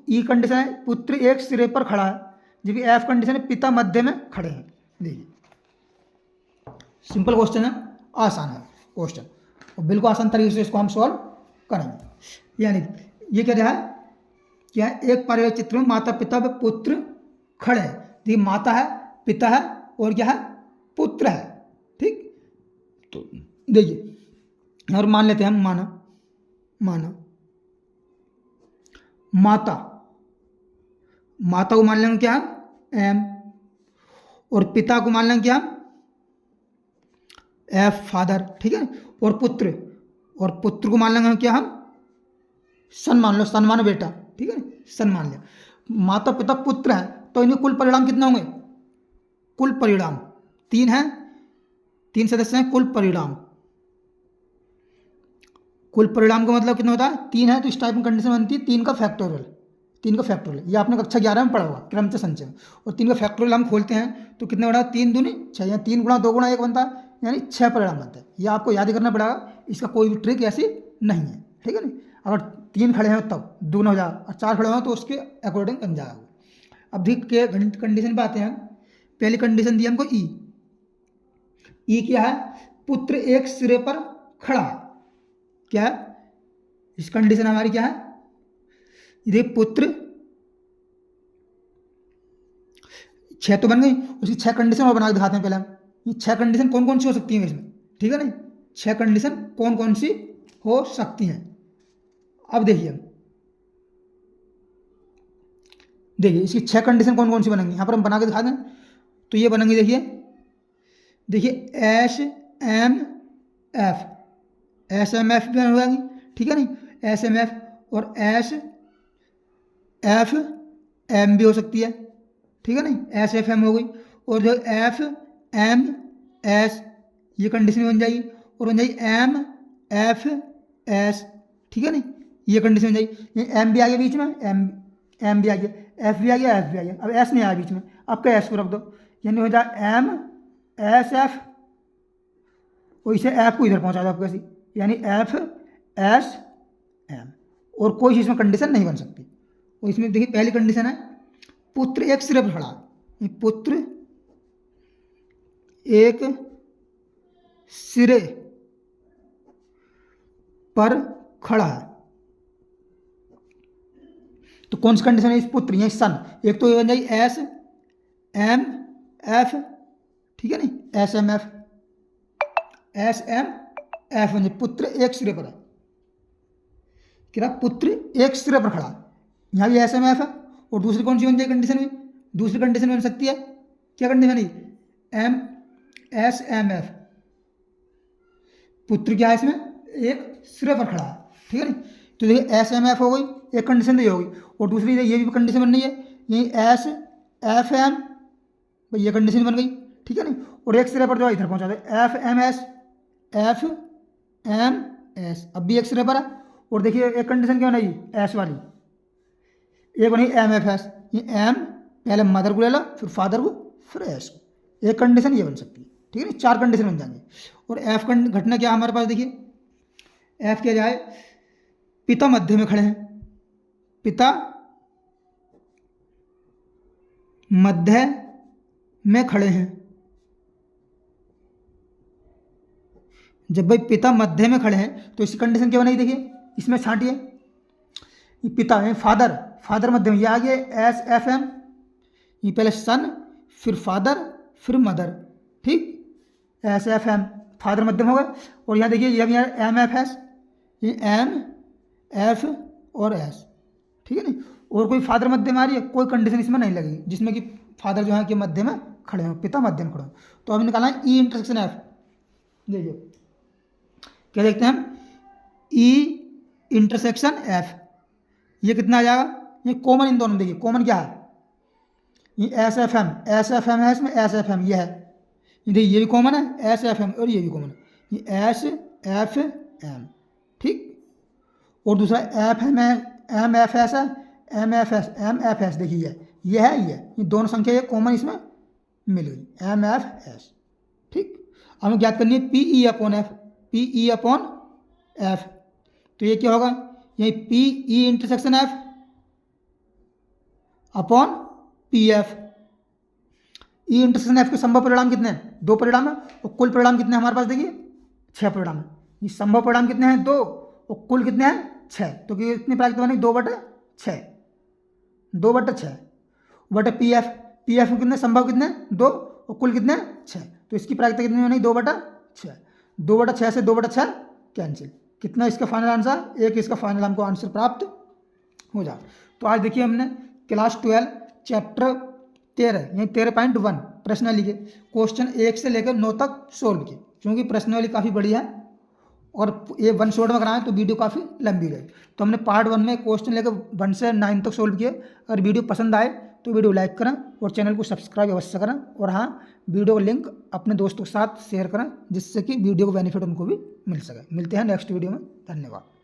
ई कंडीशन है, पुत्र एक सिरे पर खड़ा है, जबकि एफ कंडीशन है पिता मध्य में खड़े हैं। देखिए सिंपल क्वेश्चन है, आसान है क्वेश्चन, और बिल्कुल आसान तरीके से इसको हम सॉल्व करेंगे। यानी ये कह रहा है क्या, एक पारिवारिक चित्र में माता पिता व पुत्र खड़े हैं, देखिए माता है पिता है और क्या है पुत्र है, ठीक। तो देखिए और मान लेते हैं हम, माना माता को मान लेंगे क्या एम, और पिता को मान लेंगे क्या एफ फादर, ठीक है। और पुत्र को मान लेंगे क्या हम सन, मान लो सन मानो बेटा, ठीक है, सन मान लिया। माता पिता पुत्र है तो इनके कुल परिणाम कितने होंगे, कुल परिणाम 3 हैं, 3 सदस्य हैं, कुल परिणाम का मतलब कितना होता है 3 है, तो इस टाइप में कंडीशन बनती है 3 का फैक्टोरियल, 3 का फैक्टोरियल, ये आपने कक्षा 11 में पढ़ा होगा क्रमचय संचय में। और 3 का फैक्टोरियल हम खोलते हैं तो कितने बड़ा 3 दूनी 6, या 3 गुणा 2 गुणा 1 बनता है, यानी 6 परिणाम बनते हैं। ये आपको याद करना पड़ेगा, इसका कोई भी ट्रिक ऐसी नहीं है, ठीक है नहीं। अगर 3 खड़े हैं तब दूना हो जाएगा, और 4 खड़े हो तो उसके अकॉर्डिंग बन जाएगा। अब देखिए कंडीशन पे आते हैं। पहली कंडीशन दी हमको ई क्या है, पुत्र एक सिरे पर खड़ा है। क्या है इस कंडीशन हमारी, क्या है, ये पुत्र 6 तो बन गई, उसकी 6 कंडीशन और बना के दिखाते हैं पहले हम। ये 6 कंडीशन कौन कौन सी हो सकती हैं इसमें, ठीक है ना। 6 कंडीशन कौन कौन सी हो सकती हैं। अब देखिए इसकी 6 कंडीशन कौन कौन सी बनेंगी, यहाँ पर हम बना के दिखा दें। तो ये बनेंगी, देखिए एस एम एफ भी हो जाएंगी, ठीक है नहीं, एस एम एफ, और एस एफ एम भी हो सकती है, ठीक है नहीं, एस एफ एम हो गई। और जो एफ एम एस, ये कंडीशन बन जाएगी, और बन जाएगी एम एफ एस, ठीक है नहीं, ये कंडीशन बन जाएगी। ये एम भी आ गया बीच में, एम भी आ गया, एफ भी आ गया, एफ भी आ गया। अब एस नहीं आया बीच में, अब क्या एस को रख दो, यानी हो जाए एम एस एफ, और इसे एफ को इधर पहुंचा दो आपको ऐसी, यानी एफ एस एम। और कोई इसमें कंडीशन नहीं बन सकती। और इसमें देखिए पहली कंडीशन है पुत्र एक सिरे पर खड़ा, पुत्र एक सिरे पर खड़ा है। तो कौन सी कंडीशन है इस पुत्र, ये सन, एक तो ये बन जाएगी एस एम एफ, ठीक है नहीं, एस एम एफ बन जाए, पुत्र एक सिरे पर है, क्या पुत्र एक सिरे पर खड़ा, यहाँ भी एस एम एफ है। और दूसरी कौन सी बन जाएगी कंडीशन में, दूसरी कंडीशन बन सकती है, क्या कंडीशन बनी, एम एस एम एफ, पुत्र क्या है इसमें एक सिरे पर खड़ा है, ठीक है नहीं। तो देखिए एस एम एफ हो गई, एक कंडीशन तो ये होगी, और दूसरी ये भी कंडीशन बन रही है, यही एस एफ एम, भाई ये कंडीशन बन गई, ठीक है नहीं। और एक सिरे पर जो इधर पहुंचा दे, एफ एम एस, अब भी एक सिरे पर है। और देखिए एक कंडीशन क्या बनाई, एस वाली, एक बनी एम एफ एस, ये एम पहले मदर को ले लो, फिर फादर को, फिर एस को, एक कंडीशन ये बन सकती है, ठीक है ना, 4 कंडीशन बन जाएंगे। और एफ घटना क्या हमारे पास, देखिए एफ क्या जाए, पिता मध्य में खड़े हैं, पिता मध्य में खड़े हैं। जब भाई पिता मध्य में खड़े हैं तो इसकी कंडीशन क्या बनेगी, देखिए इसमें छांटिए, ये पिता है, फादर मध्य में, ये आ गया एस एफ एम, ये पहले सन, फिर फादर, फिर मदर, ठीक, एस एफ एम, फादर मध्य में होगा। और यहाँ देखिए ये भी एम एफ एस, ये एम एफ और एस, ठीक है नहीं। और कोई फादर मध्य में आ रही है, कोई कंडीशन इसमें नहीं लगेगी जिसमें कि फादर जो है कि मध्य में खड़े हो, पिता मध्य में खड़े हो। तो अब निकालना है ई इंटरसेक्शन एफ, देखिए क्या देखते हैं हम, ई इंटरसेक्शन एफ, ये कितना आ जाएगा, ये कॉमन इन दोनों, देखिए कॉमन क्या है, ये एस एफ एम है, इसमें एस एफ एम ये है, देखिए ये भी कॉमन है एस एफ एम, और ये भी कॉमन है, ये एस एफ एम, ठीक। और दूसरा एफ एम एफ एस है, एम एफ एस, देखिए ये है, ये दोनों संख्या ये कॉमन इसमें मिल गई, एम एफ एस, ठीक। हमें ज्ञात करनी है पी ई अपॉन एफ, तो ये क्या होगा, यही P E intersection F upon P F. E intersection F के संभव परिणाम कितने हैं, 2 परिणाम है, और कुल परिणाम कितने हैं हमारे पास, देखिए 6 परिणाम है। ये संभव परिणाम कितने हैं, 2, और कुल कितने हैं, 6। तो कितनी प्राप्त बनेगी, 2/6, 2/6 बटे पी एफ में कितने संभव, कितने 2, और कुल कितने 6। तो इसकी प्राप्त कितनी बनेगी, 2/6, 2/6 से 2/6 कैंसिल, कितना इसका फाइनल आंसर, एक इसका फाइनल हमको आंसर प्राप्त हो जाए। तो आज देखिए हमने क्लास 12 चैप्टर 13 यानी 13.1 प्रश्नावली के क्वेश्चन 1 से लेकर 9 तक सोल्व किए। क्योंकि प्रश्नावली काफ़ी बड़ी है और ये 1 शॉट में कराएं तो वीडियो काफ़ी लंबी रहे, तो हमने पार्ट 1 में क्वेश्चन लेकर 1 से 9 तक सोल्व किए। अगर वीडियो पसंद आए तो वीडियो लाइक करें और चैनल को सब्सक्राइब अवश्य करें, और हाँ वीडियो का लिंक अपने दोस्तों के साथ शेयर करें जिससे कि वीडियो को बेनिफिट उनको भी मिल सके। मिलते हैं नेक्स्ट वीडियो में, धन्यवाद।